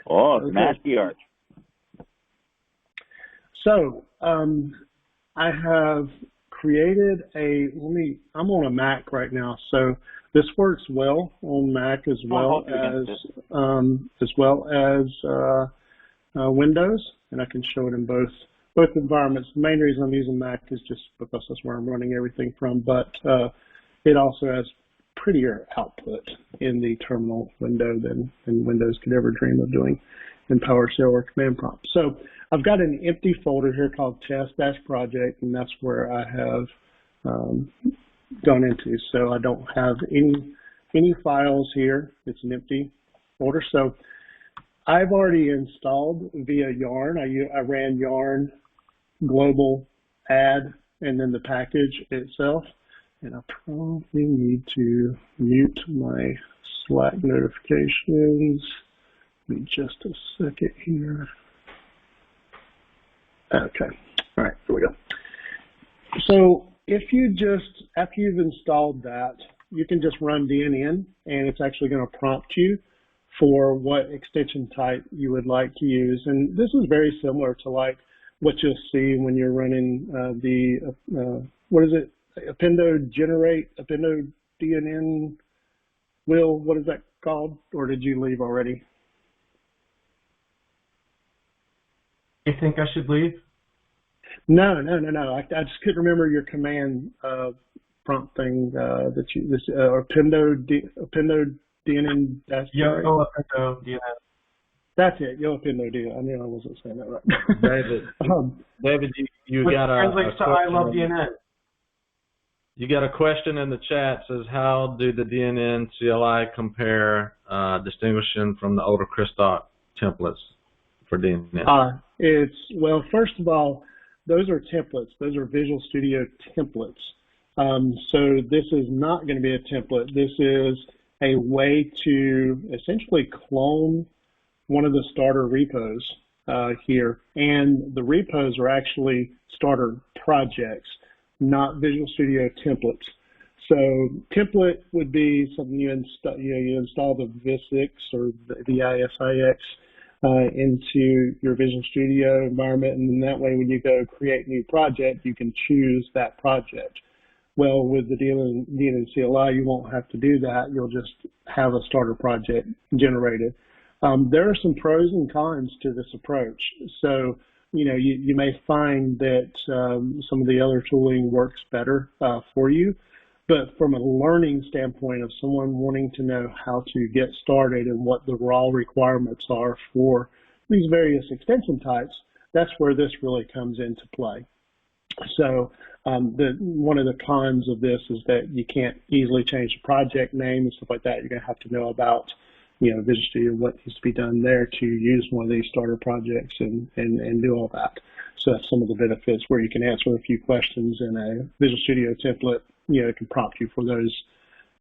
Oh, okay. nasty art. So I have created I'm on a Mac right now, so this works well on Mac as well as Windows, and I can show it in both environments. The main reason I'm using Mac is just because that's where I'm running everything from, but it also has prettier output in the terminal window than Windows could ever dream of doing in PowerShell or Command Prompt. So I've got an empty folder here called test-project, and that's where I have gone into. So I don't have any files here. It's an empty folder. So I've already installed via Yarn. I ran Yarn global add and then the package itself. And I probably need to mute my Slack notifications. Give me just a second here. Okay. All right, here we go. So if you after you've installed that, you can just run DNN, and it's actually going to prompt you for what extension type you would like to use. And this is very similar to like what you'll see when you're running what is it? Appendo DNN. Will, what is that called? Or did you leave already? You think I should leave? No. I just couldn't remember your command prompt thing Appendo DNN. Appendo DNN. That's it. Appendo DNN. I knew I wasn't saying that right. David, you Which got translates to I love DNN. You got a question in the chat. Says, how do the DNN CLI compare, distinguishing from the older Christdoc templates for DNN? Well, first of all, those are templates. Those are Visual Studio templates. So this is not going to be a template. This is a way to essentially clone one of the starter repos here. And the repos are actually starter projects, not Visual Studio templates. So template would be something you install the VisX or the VisIX into your Visual Studio environment, and then that way when you go create new project, you can choose that project. Well, with the DNN CLI, you won't have to do that. You'll just have a starter project generated. There are some pros and cons to this approach. So, you may find that some of the other tooling works better for you. But from a learning standpoint of someone wanting to know how to get started and what the raw requirements are for these various extension types, that's where this really comes into play. So one of the cons of this is that you can't easily change the project name and stuff like that. You're going to have to know about, Visual Studio, what needs to be done there to use one of these starter projects and do all that. So that's some of the benefits where you can answer a few questions in a Visual Studio template. It can prompt you for those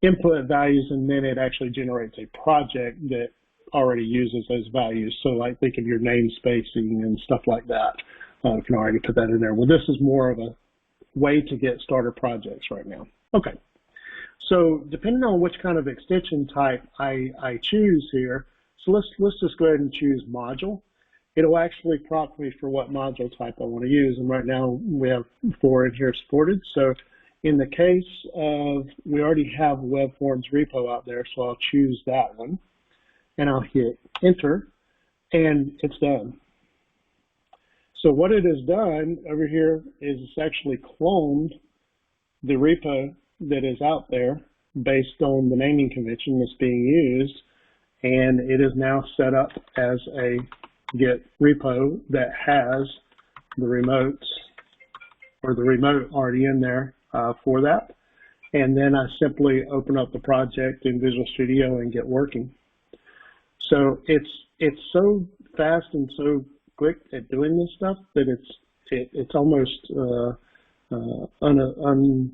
input values, and then it actually generates a project that already uses those values. So like think of your namespacing and stuff like that. You can already put that in there. Well, this is more of a way to get starter projects right now. Okay. So depending on which kind of extension type I choose here, so let's just go ahead and choose module. It'll actually prompt me for what module type I want to use, and right now we have 4 in here supported. So in the case of, we already have a web forms repo out there, so I'll choose that one, and I'll hit enter, and it's done. So what it has done over here is it's actually cloned the repo that is out there based on the naming convention that's being used, and it is now set up as a Git repo that has the remotes or the remote already in there for that. And then I simply open up the project in Visual Studio and get working. So it's so fast and so quick at doing this stuff that it's almost unamazing.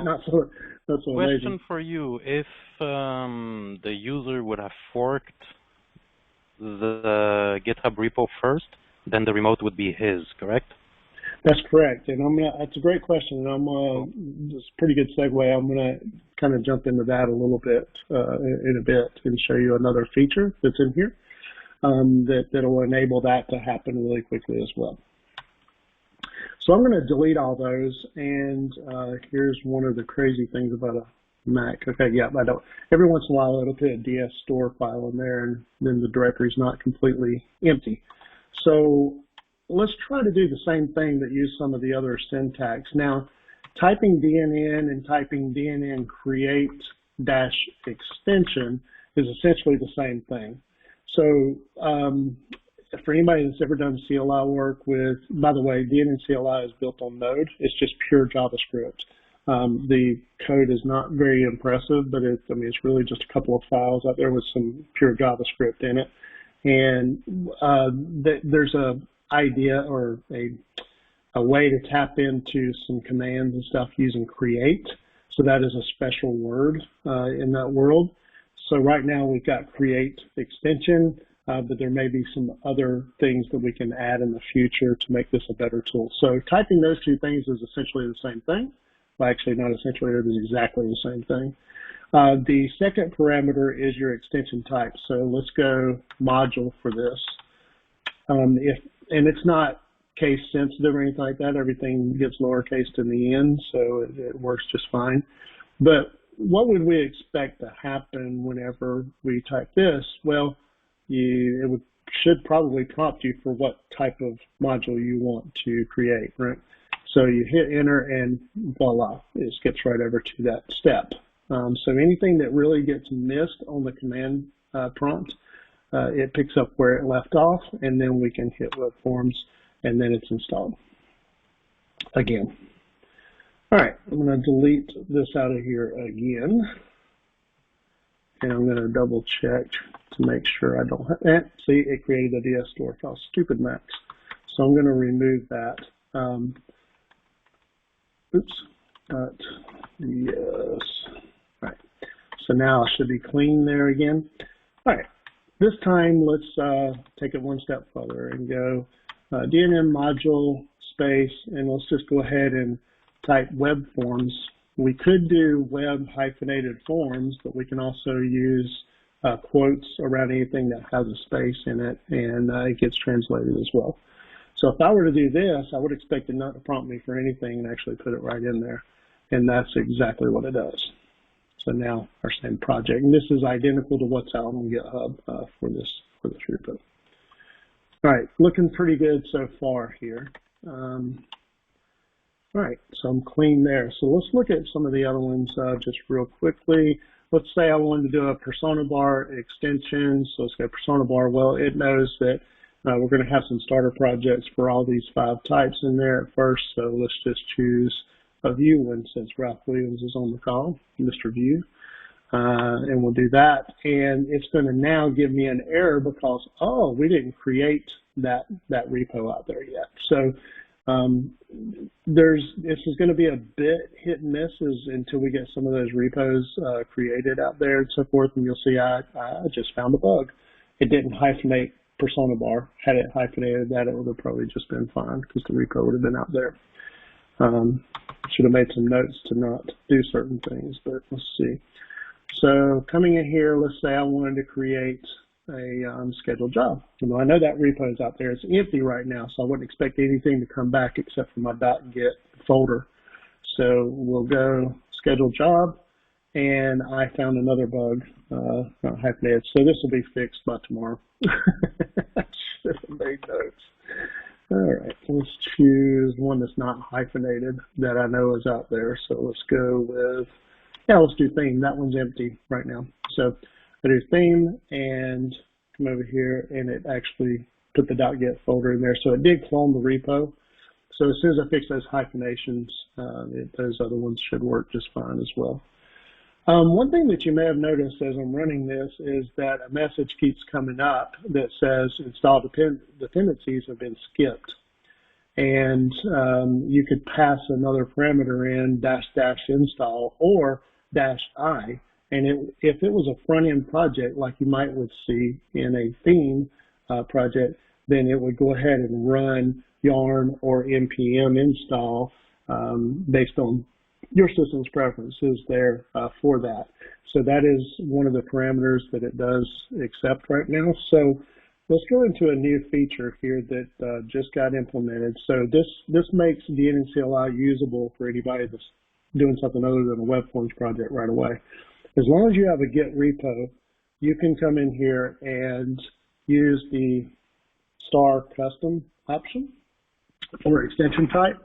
not so question amazing. for you: if the user would have forked the GitHub repo first, then the remote would be his, correct? That's correct, and that's a great question, and it's a pretty good segue. I'm gonna kind of jump into that a little bit in a bit and show you another feature that's in here that'll enable that to happen really quickly as well. So I'm going to delete all those, and here's one of the crazy things about a Mac. Okay, yeah, I don't. Every once in a while it'll put a DS store file in there, and then the directory's not completely empty. So let's try to do the same thing but use some of the other syntax. Now, typing DNN and typing DNN create -extension is essentially the same thing. So for anybody that's ever done CLI work with, by the way, DNN CLI is built on Node. It's just pure JavaScript. The code is not very impressive, but it's really just a couple of files out there with some pure JavaScript in it. And there's a idea or a way to tap into some commands and stuff using create. So that is a special word in that world. So right now we've got create extension, but there may be some other things that we can add in the future to make this a better tool. So typing those two things is essentially the same thing. Well, actually not essentially, it is exactly the same thing. The second parameter is your extension type. So let's go module for this. And it's not case sensitive or anything like that. Everything gets lowercase in the end, so it works just fine. But what would we expect to happen whenever we type this? Well, it should probably prompt you for what type of module you want to create, right? So you hit enter and voila, it skips right over to that step. So anything that really gets missed on the command prompt, it picks up where it left off, and then we can hit web forms, and then it's installed again. All right, I'm going to delete this out of here again, and I'm going to double check to make sure I don't have that. See, it created a DS store file. Stupid Max. So I'm going to remove that. Yes. All right. So now I should be clean there again. All right. This time, let's take it one step further and go DNN module space, and let's just go ahead and type web forms. We could do web hyphenated forms, but we can also use quotes around anything that has a space in it, and it gets translated as well. So if I were to do this, I would expect it not to prompt me for anything and actually put it right in there, and that's exactly what it does. So now our same project, and this is identical to what's out on GitHub for this repo. All right, looking pretty good so far here. All right, so I'm clean there. So let's look at some of the other ones just real quickly. Let's say I wanted to do a persona bar extension. So let's go persona bar. Well, it knows that we're going to have some starter projects for all these 5 types in there at first. So let's just choose a view one since Ralph Williams is on the call, Mr. View. And we'll do that. And it's going to now give me an error because, oh, we didn't create that repo out there yet. So this is going to be a bit hit and miss until we get some of those repos created out there and so forth. And you'll see I just found a bug. It didn't hyphenate persona bar. Had it hyphenated that, it would have probably just been fine because the repo would have been out there. Should have made some notes to not do certain things, but let's see. So coming in here, let's say I wanted to create a scheduled job. I know that repo is out there. It's empty right now, so I wouldn't expect anything to come back except for my .git folder. So we'll go scheduled job, and I found another bug, not hyphenated. So this will be fixed by tomorrow. I should have made notes. All right, let's choose one that's not hyphenated that I know is out there. So let's go with, let's do theme. That one's empty right now. So I do theme and come over here, and it actually put the .git folder in there. So it did clone the repo. So as soon as I fix those hyphenations, those other ones should work just fine as well. One thing that you may have noticed as I'm running this is that a message keeps coming up that says install dependencies have been skipped. And you could pass another parameter in -- install or -i. And if it was a front-end project like you might would see in a theme project, then it would go ahead and run yarn or npm install based on your system's preferences there for that. So that is one of the parameters that it does accept right now. So let's go into a new feature here that just got implemented. So this makes DNN-CLI usable for anybody that's doing something other than a web forms project right away. As long as you have a Git repo, you can come in here and use the *custom option for extension type,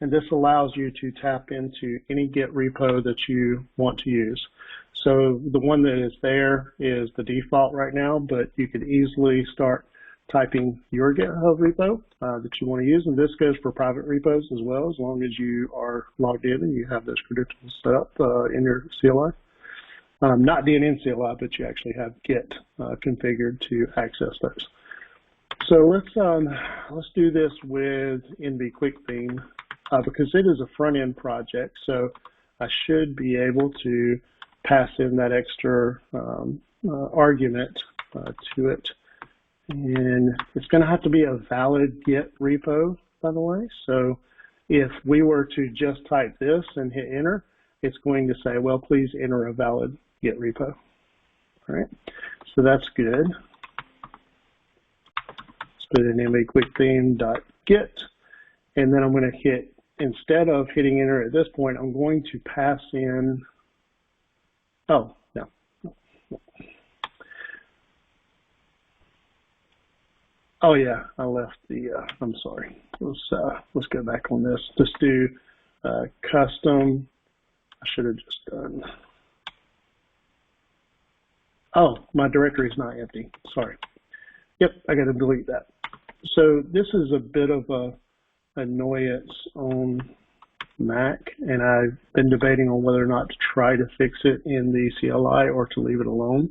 and this allows you to tap into any Git repo that you want to use. So the one that is there is the default right now, but you could easily start typing your GitHub repo that you want to use, and this goes for private repos as well, as long as you are logged in and you have those credentials set up in your CLI. Not DNN CLI, but you actually have Git configured to access those. So let's do this with NB Quick Theme because it is a front-end project, so I should be able to pass in that extra argument to it. And it's going to have to be a valid Git repo, by the way. So if we were to just type this and hit enter, it's going to say, well, please enter a valid Git repo. All right, so that's good. Let's put in nbquicktheme.git, and then I'm going to hit, instead of hitting enter at this point, I'm going to pass in, oh, no. Oh yeah, I left the, I'm sorry. Let's go back on this. Let's do custom. I should have just done. Oh, my directory is not empty. Sorry. Yep, I got to delete that. So this is a bit of a annoyance on Mac, and I've been debating on whether or not to try to fix it in the CLI or to leave it alone.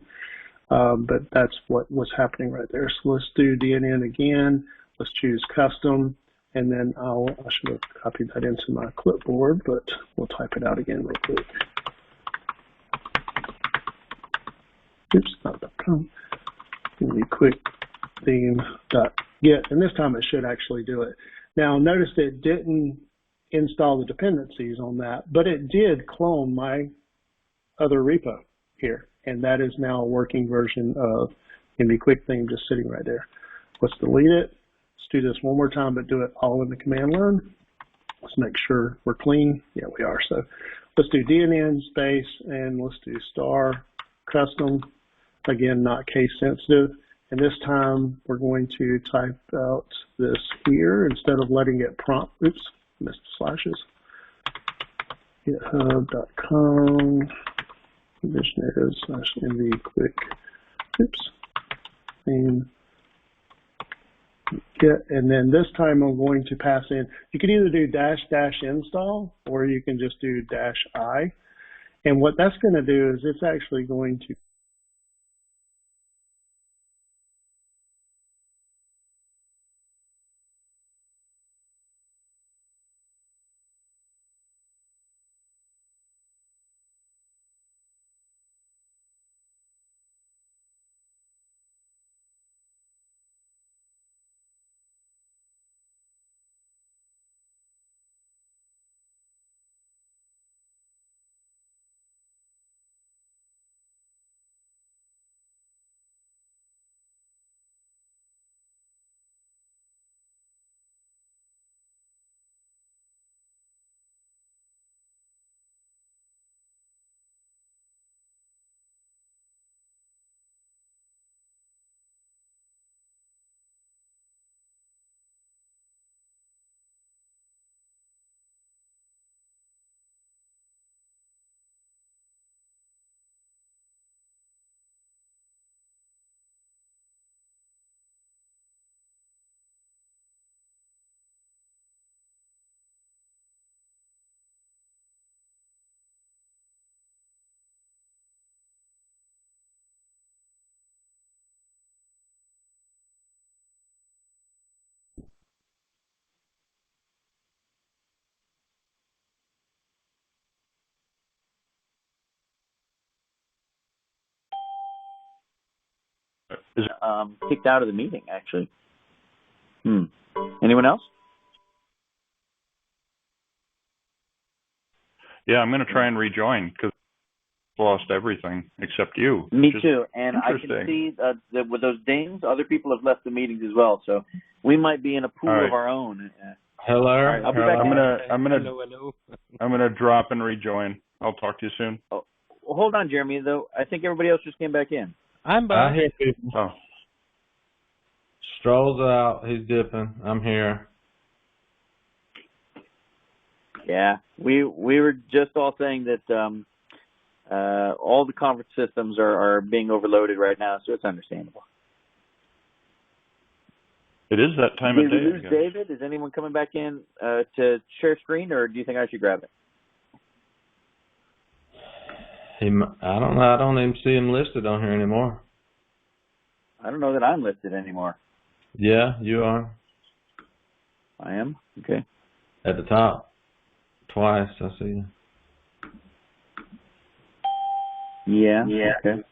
But that's what was happening right there. So let's do DNN again. Let's choose custom, and then I should have copied that into my clipboard, but we'll type it out again real quick. Oops, not .com. Quick theme.git, and this time it should actually do it. Now notice it didn't install the dependencies on that, but it did clone my other repo here, and that is now a working version of NB Quick Theme just sitting right there. Let's delete it. Let's do this one more time, but do it all in the command line. Let's make sure we're clean. Yeah, we are. So let's do DNN space, and let's do *custom. Again, not case sensitive. And this time we're going to type out this here instead of letting it prompt. Oops, missed the slashes. GitHub.com. Condition is /NB quick. Oops. And get, and then this time I'm going to pass in. You can either do -- install or you can just do -i. And what that's going to do is it's actually going to kicked out of the meeting, actually. Anyone else? Yeah, I'm going to try and rejoin because I lost everything except you. Me too. And I can interesting. see that with those dings, other people have left the meetings as well. So we might be in a pool of our own. Hello. Right, I'll be back. I'm gonna drop and rejoin. I'll talk to you soon. Oh, well, hold on, Jeremy. Though I think everybody else just came back in. I'm back. I hear people. Oh. Stroll's out. He's dipping. I'm here. Yeah, we were just all saying that all the conference systems are being overloaded right now, so it's understandable. It is that time of day. Did we lose David? Is anyone coming back in to share screen, or do you think I should grab it? I don't know. I don't even see him listed on here anymore. I don't know that I'm listed anymore. Yeah, you are. I am? Okay. At the top. Twice, I see you. Yeah. Okay.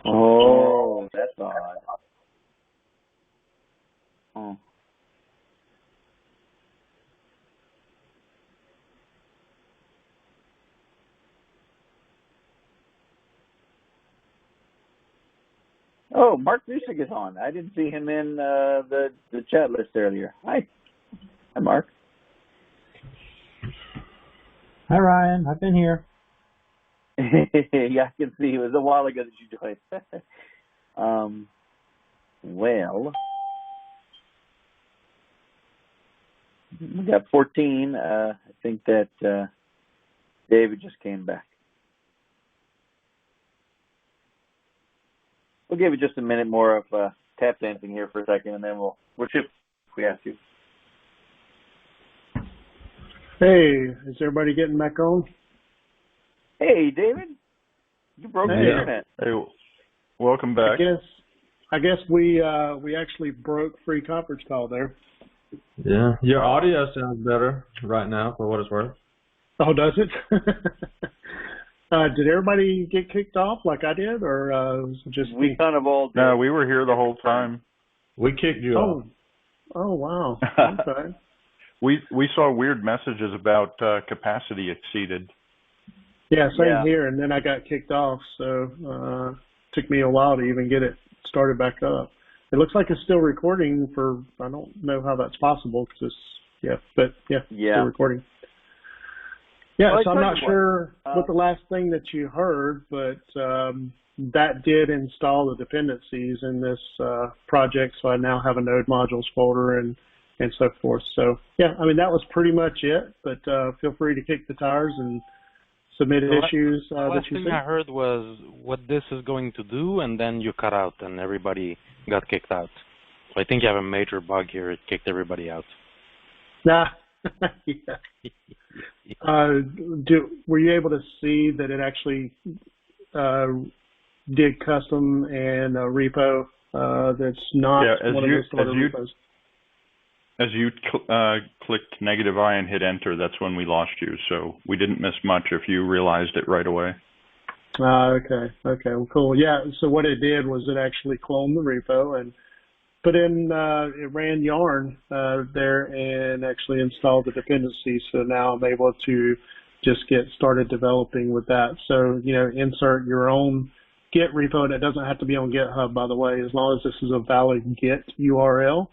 Oh, that's odd. Oh. Oh, Mark Music is on. I didn't see him in the chat list earlier. Hi, Mark. Hi, Ryan. I've been here. Yeah, I can see. It was a while ago that you joined. Well, we got 14. I think that David just came back. We'll give it just a minute more of tap dancing here for a second, and then we'll chip if we have to. Hey, is everybody getting back on? Hey, David, you broke the internet. Hey, welcome back. I guess we actually broke free conference call there. Yeah, your audio sounds better right now, for what it's worth. Oh, does it? Did everybody get kicked off like I did, or was it just we kind of all did? No, we were here the whole time. We kicked you off. Oh, wow. Okay. We saw weird messages about capacity exceeded. Yeah, same here, and then I got kicked off, so took me a while to even get it started back up. It looks like it's still recording for, I don't know how that's possible, because it's, still recording. Yeah, well, so I'm not sure what the last thing that you heard, but that did install the dependencies in this project, so I now have a node modules folder and so forth. So, yeah, I mean, that was pretty much it, but feel free to kick the tires and submit issues the that last you thing see. I heard was what this is going to do, and then you cut out, and everybody got kicked out. So I think you have a major bug here. It kicked everybody out. Nah. Were you able to see that it actually did custom and a repo that's not one of the starter repos? As you clicked -I and hit enter, that's when we lost you. So we didn't miss much if you realized it right away. Okay. Well, cool. Yeah. So what it did was it actually cloned the repo and put in, it ran yarn there and actually installed the dependencies. So now I'm able to just get started developing with that. So, insert your own Git repo. And it doesn't have to be on GitHub, by the way. As long as this is a valid Git URL,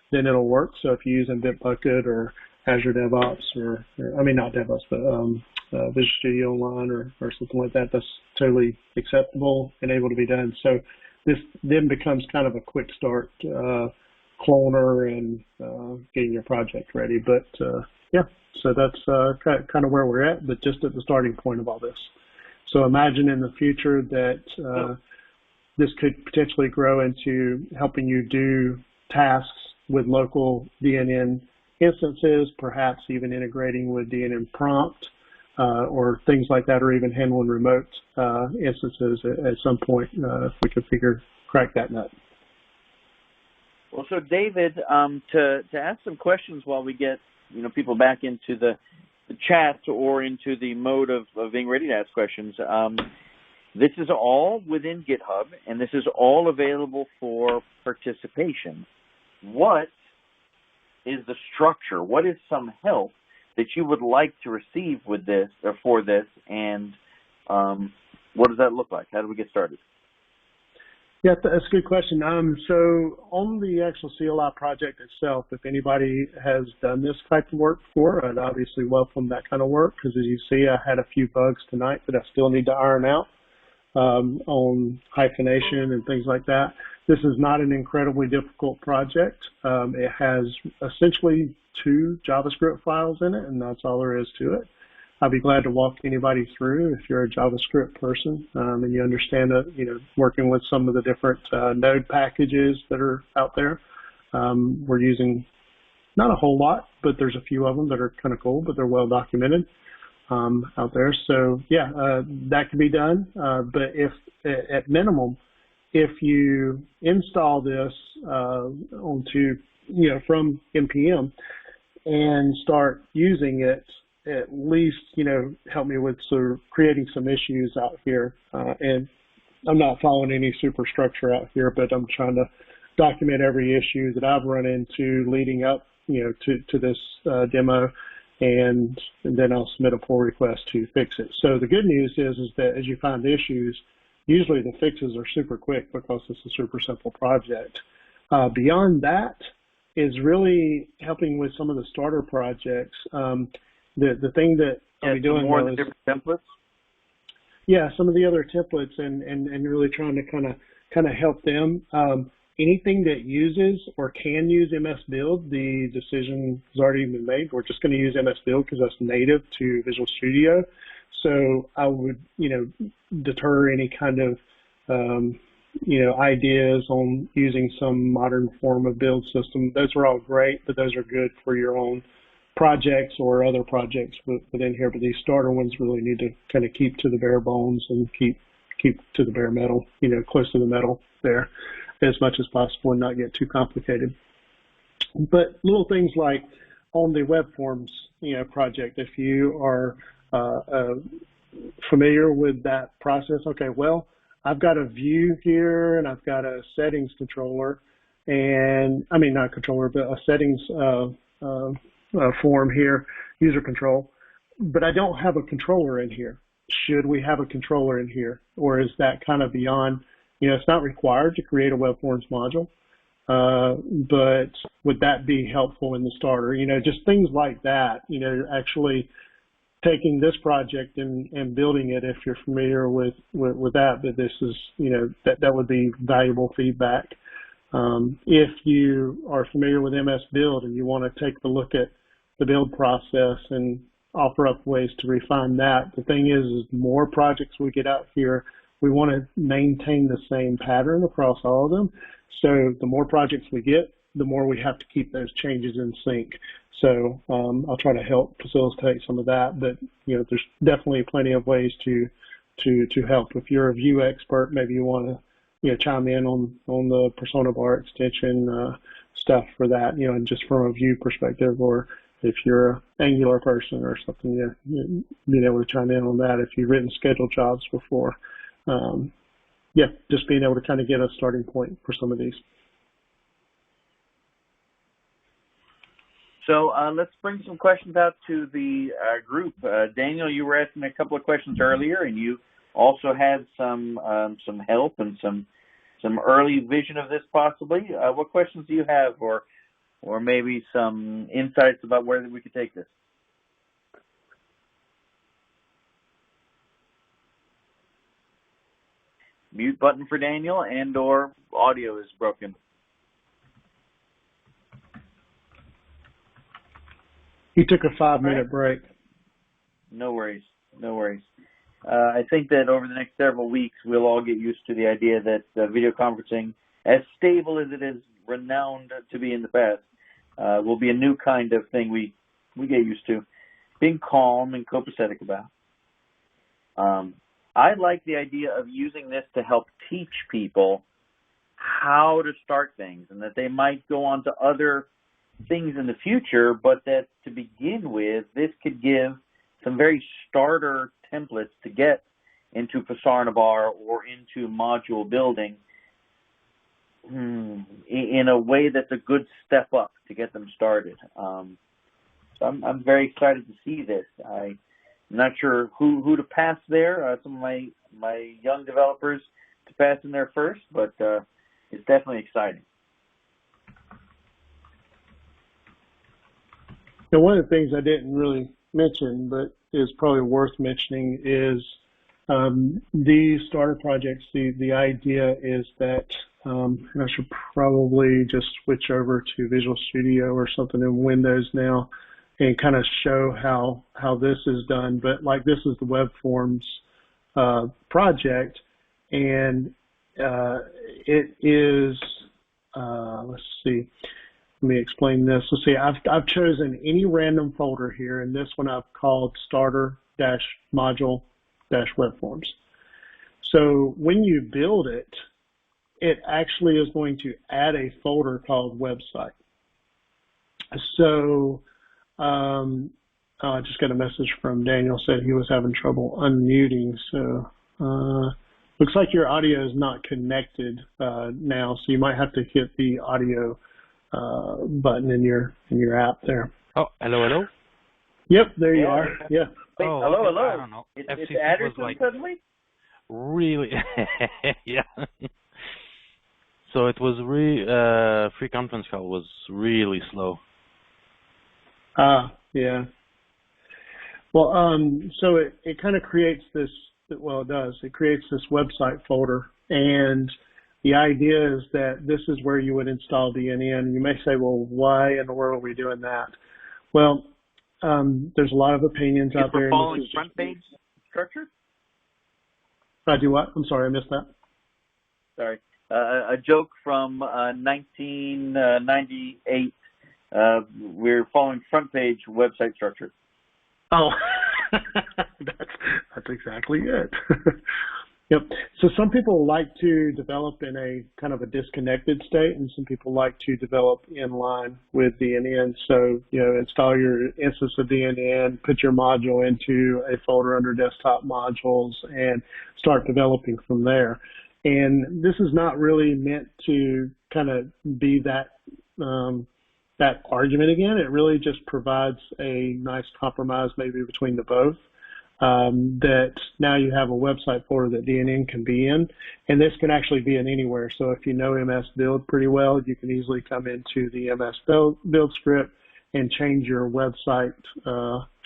then it'll work. So if you're using Bitbucket or Azure DevOps or not DevOps, but Visual Studio Online or something like that, that's totally acceptable and able to be done. So this then becomes kind of a quick start cloner and getting your project ready. But so that's kind of where we're at, but just at the starting point of all this. So imagine in the future that this could potentially grow into helping you do tasks with local DNN instances, perhaps even integrating with DNN prompt or things like that, or even handling remote instances at some point if we could crack that nut. Well, so David, to ask some questions while we get people back into the chat or into the mode of being ready to ask questions. This is all within GitHub, and this is all available for participation. What is the structure? What is some help that you would like to receive with this or for this, and what does that look like? How do we get started? Yeah, that's a good question. So on the actual CLI project itself, if anybody has done this type of work before, I'd obviously welcome that kind of work, because as you see, I had a few bugs tonight that I still need to iron out on hyphenation and things like that. This is not an incredibly difficult project. It has essentially 2 JavaScript files in it, and that's all there is to it. I'd be glad to walk anybody through if you're a JavaScript person and you understand working with some of the different node packages that are out there. We're using not a whole lot, but there's a few of them that are kind of cool, but they're well documented out there. So yeah, that can be done. But if at minimum, if you install this onto from NPM and start using it, at least, help me with sort of creating some issues out here. And I'm not following any superstructure out here, but I'm trying to document every issue that I've run into leading up, to this demo, and then I'll submit a pull request to fix it. So the good news is that as you find issues, usually the fixes are super quick because it's a super simple project. Beyond that is really helping with some of the starter projects. The thing that I'll be doing more of the different templates. Yeah, some of the other templates and really trying to kind of help them. Anything that uses or can use MS Build, the decision has already been made. We're just going to use MS Build because that's native to Visual Studio. So I would deter any kind of ideas on using some modern form of build system. Those are all great, but those are good for your own projects or other projects within here, but these starter ones really need to kind of keep to the bare bones and keep to the bare metal, close to the metal there as much as possible and not get too complicated. But little things like on the web forms, project, if you are familiar with that process, okay, well, I've got a view here and I've got a settings controller, and I mean not controller, but a settings form here, user control, but I don't have a controller in here. Should we have a controller in here, or is that kind of beyond? It's not required to create a web forms module, but would that be helpful in the starter? Just things like that. Actually taking this project and building it, if you're familiar with that. But this is, that would be valuable feedback. If you are familiar with MS Build and you want to take a look at the build process and offer up ways to refine that, the thing is the more projects we get out here, we want to maintain the same pattern across all of them. So the more projects we get, the more we have to keep those changes in sync. So I'll try to help facilitate some of that, but there's definitely plenty of ways to help. If you're a view expert, maybe you want to chime in on the persona bar extension stuff for that, and just from a view perspective, or if you're an Angular person or something, being able to chime in on that if you've written scheduled jobs before. Just being able to kind of get a starting point for some of these. So let's bring some questions out to the group. Daniel, you were asking a couple of questions earlier, and you also had some help and some early vision of this possibly. What questions do you have, or maybe some insights about where we could take this? Mute button for Daniel, and/or audio is broken. He took a 5-minute break. No worries. I think that over the next several weeks, we'll all get used to the idea that video conferencing, as stable as it is renowned to be in the past, will be a new kind of thing we get used to. being calm and copacetic about. I like the idea of using this to help teach people how to start things, and that they might go on to other things in the future, but that to begin with, this could give some very starter templates to get into Fasarnavar or into module building in a way that's a good step up to get them started. So I'm very excited to see this. I'm not sure who to pass there. Some of my young developers to pass in there first, but it's definitely exciting. Now, one of the things I didn't really mention, but is probably worth mentioning, is these starter projects. The idea is that, and I should probably just switch over to Visual Studio or something in Windows now, and kind of show how this is done. But like, this is the web forms project, and it is, let's see, let me explain this. Let's see, I've chosen any random folder here, and this one I've called starter-module-web forms. So when you build it, it actually is going to add a folder called website. So I just got a message from Daniel, said he was having trouble unmuting. So looks like your audio is not connected now, so you might have to hit the audio button in your app there. Oh, hello. Yep, there you are. Yeah. Oh, hello. I don't know. It's was like suddenly? Really, yeah. So it was free conference call was really slow. Yeah. Well, so it kind of creates this, well, it does. It creates this website folder, and the idea is that this is where you would install DNN. You may say, well, why in the world are we doing that? Well, there's a lot of opinions out there. Following front page structure? Do what? I'm sorry, I missed that. Sorry. A joke from 1998. We're following front page website structure. Oh, that's exactly it. Yep. So some people like to develop in a kind of a disconnected state, and some people like to develop in line with DNN. So, install your instance of DNN, put your module into a folder under desktop modules, and start developing from there. And this is not really meant to kind of be that argument again. It really just provides a nice compromise maybe between the both. That now you have a website folder that DNN can be in, and this can actually be in anywhere. So if you know MS Build pretty well, you can easily come into the MS Build script and change your website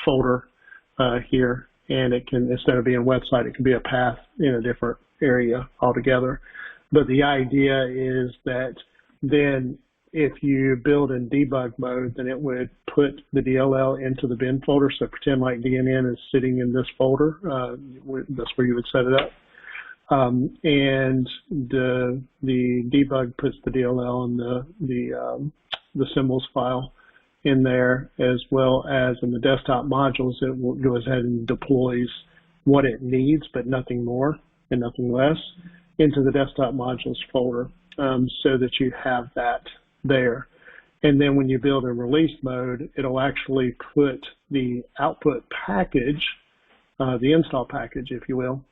folder here, and it can, instead of being website, it can be a path in a different area altogether. But the idea is that then if you build in debug mode, then it would put the DLL into the bin folder. So pretend like DNN is sitting in this folder. That's where you would set it up. And the debug puts the DLL and the symbols file in there, as well as in the desktop modules, it goes ahead and deploys what it needs, but nothing more and nothing less, into the desktop modules folder, so that you have that there. And then when you build in release mode, it'll actually put the output package, the install package, if you will,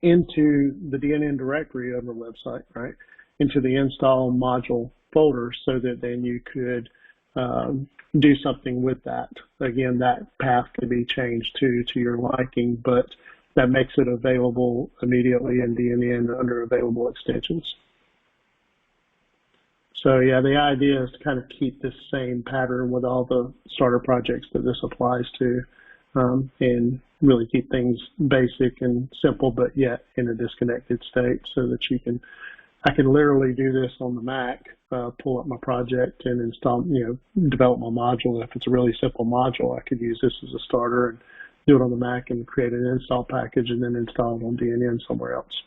into the DNN directory of the website, right? Into the install module folder, so that then you could do something with that. Again, that path could be changed to your liking, but that makes it available immediately in DNN under available extensions. So yeah, the idea is to kind of keep this same pattern with all the starter projects that this applies to, and really keep things basic and simple, but yet in a disconnected state, so that I can literally do this on the Mac, pull up my project and install, develop my module. If it's a really simple module, I could use this as a starter and do it on the Mac and create an install package and then install it on DNN somewhere else.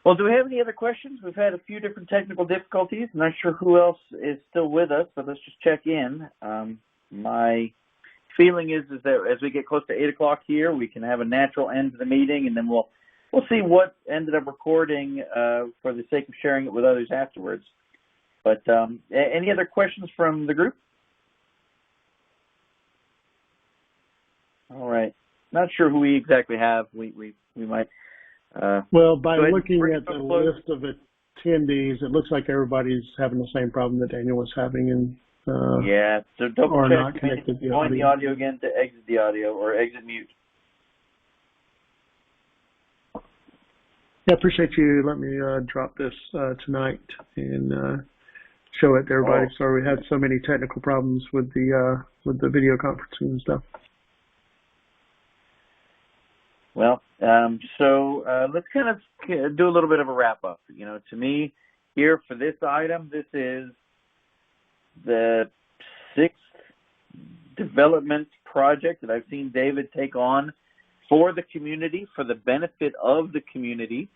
Well, do we have any other questions? We've had a few different technical difficulties. I'm not sure who else is still with us, but let's just check in. My feeling is that as we get close to 8 o'clock here, we can have a natural end to the meeting, and then we'll see what ended up recording for the sake of sharing it with others afterwards. But any other questions from the group? All right. Not sure who we exactly have. We might. Well, by looking at the list of attendees, it looks like everybody's having the same problem that Daniel was having, and yeah. So double or check. not connected. Join the audio again to exit the audio or exit mute. Yeah, I appreciate you letting me drop this tonight and show it to everybody. Oh. Sorry we had so many technical problems with the video conferencing and stuff. Well, so let's kind of do a little bit of a wrap up. You know, to me, here for this item, this is the 6th development project that I've seen David take on for the community, for the benefit of the community.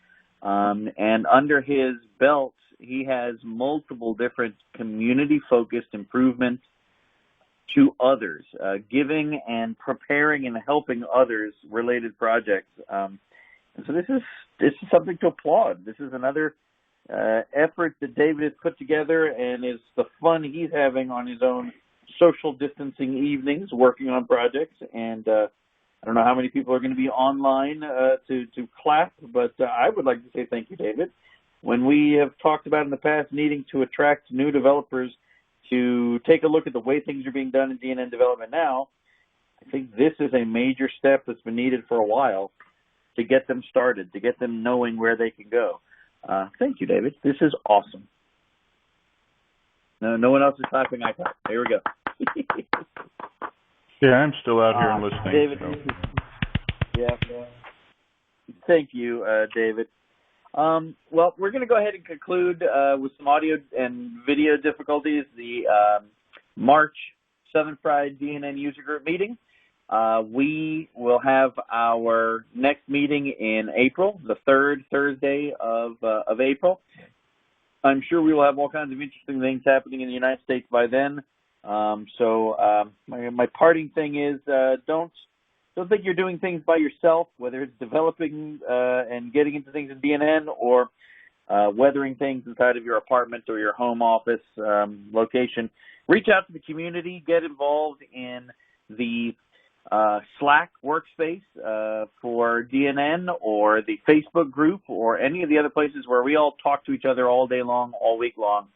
And under his belt, he has multiple different community-focused improvements to others, giving and preparing and helping others related projects. And so this is something to applaud. This is another effort that David has put together, and is the fun he's having on his own social distancing evenings working on projects. And I don't know how many people are going to be online to clap, but I would like to say thank you, David. When we have talked about in the past needing to attract new developers to take a look at the way things are being done in DNN development now, I think this is a major step that's been needed for a while to get them started, to get them knowing where they can go. Thank you, David. This is awesome. No one else is clapping. I clap. Here we go. Yeah, I'm still out here and listening. David, so. yeah. Thank you, David. Well, we're going to go ahead and conclude with some audio and video difficulties, the March Southern Fried DNN User Group meeting. We will have our next meeting in April, the 3rd Thursday of April. I'm sure we will have all kinds of interesting things happening in the United States by then. So my parting thing is don't think you're doing things by yourself, whether it's developing and getting into things in DNN or weathering things inside of your apartment or your home office location. Reach out to the community, get involved in the Slack workspace for DNN or the Facebook group or any of the other places where we all talk to each other all day long, all week long.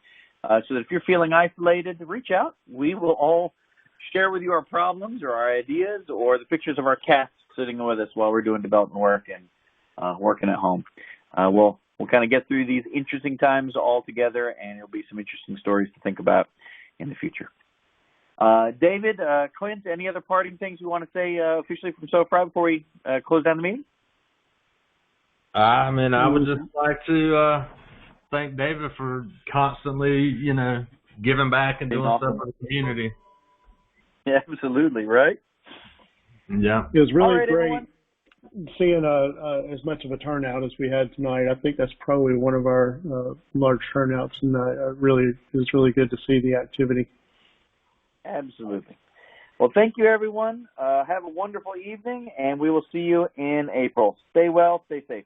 So that if you're feeling isolated, reach out. We will all share with you our problems or our ideas or the pictures of our cats sitting with us while we're doing development work and working at home. We'll kind of get through these interesting times all together, and there'll be some interesting stories to think about in the future. David, Clint, any other parting things you want to say officially from SoFri before we close down the meeting? I mean, I would just like to thank David for constantly, giving back and doing stuff for the community. Yeah, absolutely, right? Yeah. It was really right, great everyone. Seeing as much of a turnout as we had tonight. I think that's probably one of our large turnouts, and it was really good to see the activity. Absolutely. Well, thank you, everyone. Have a wonderful evening, and we will see you in April. Stay well, stay safe.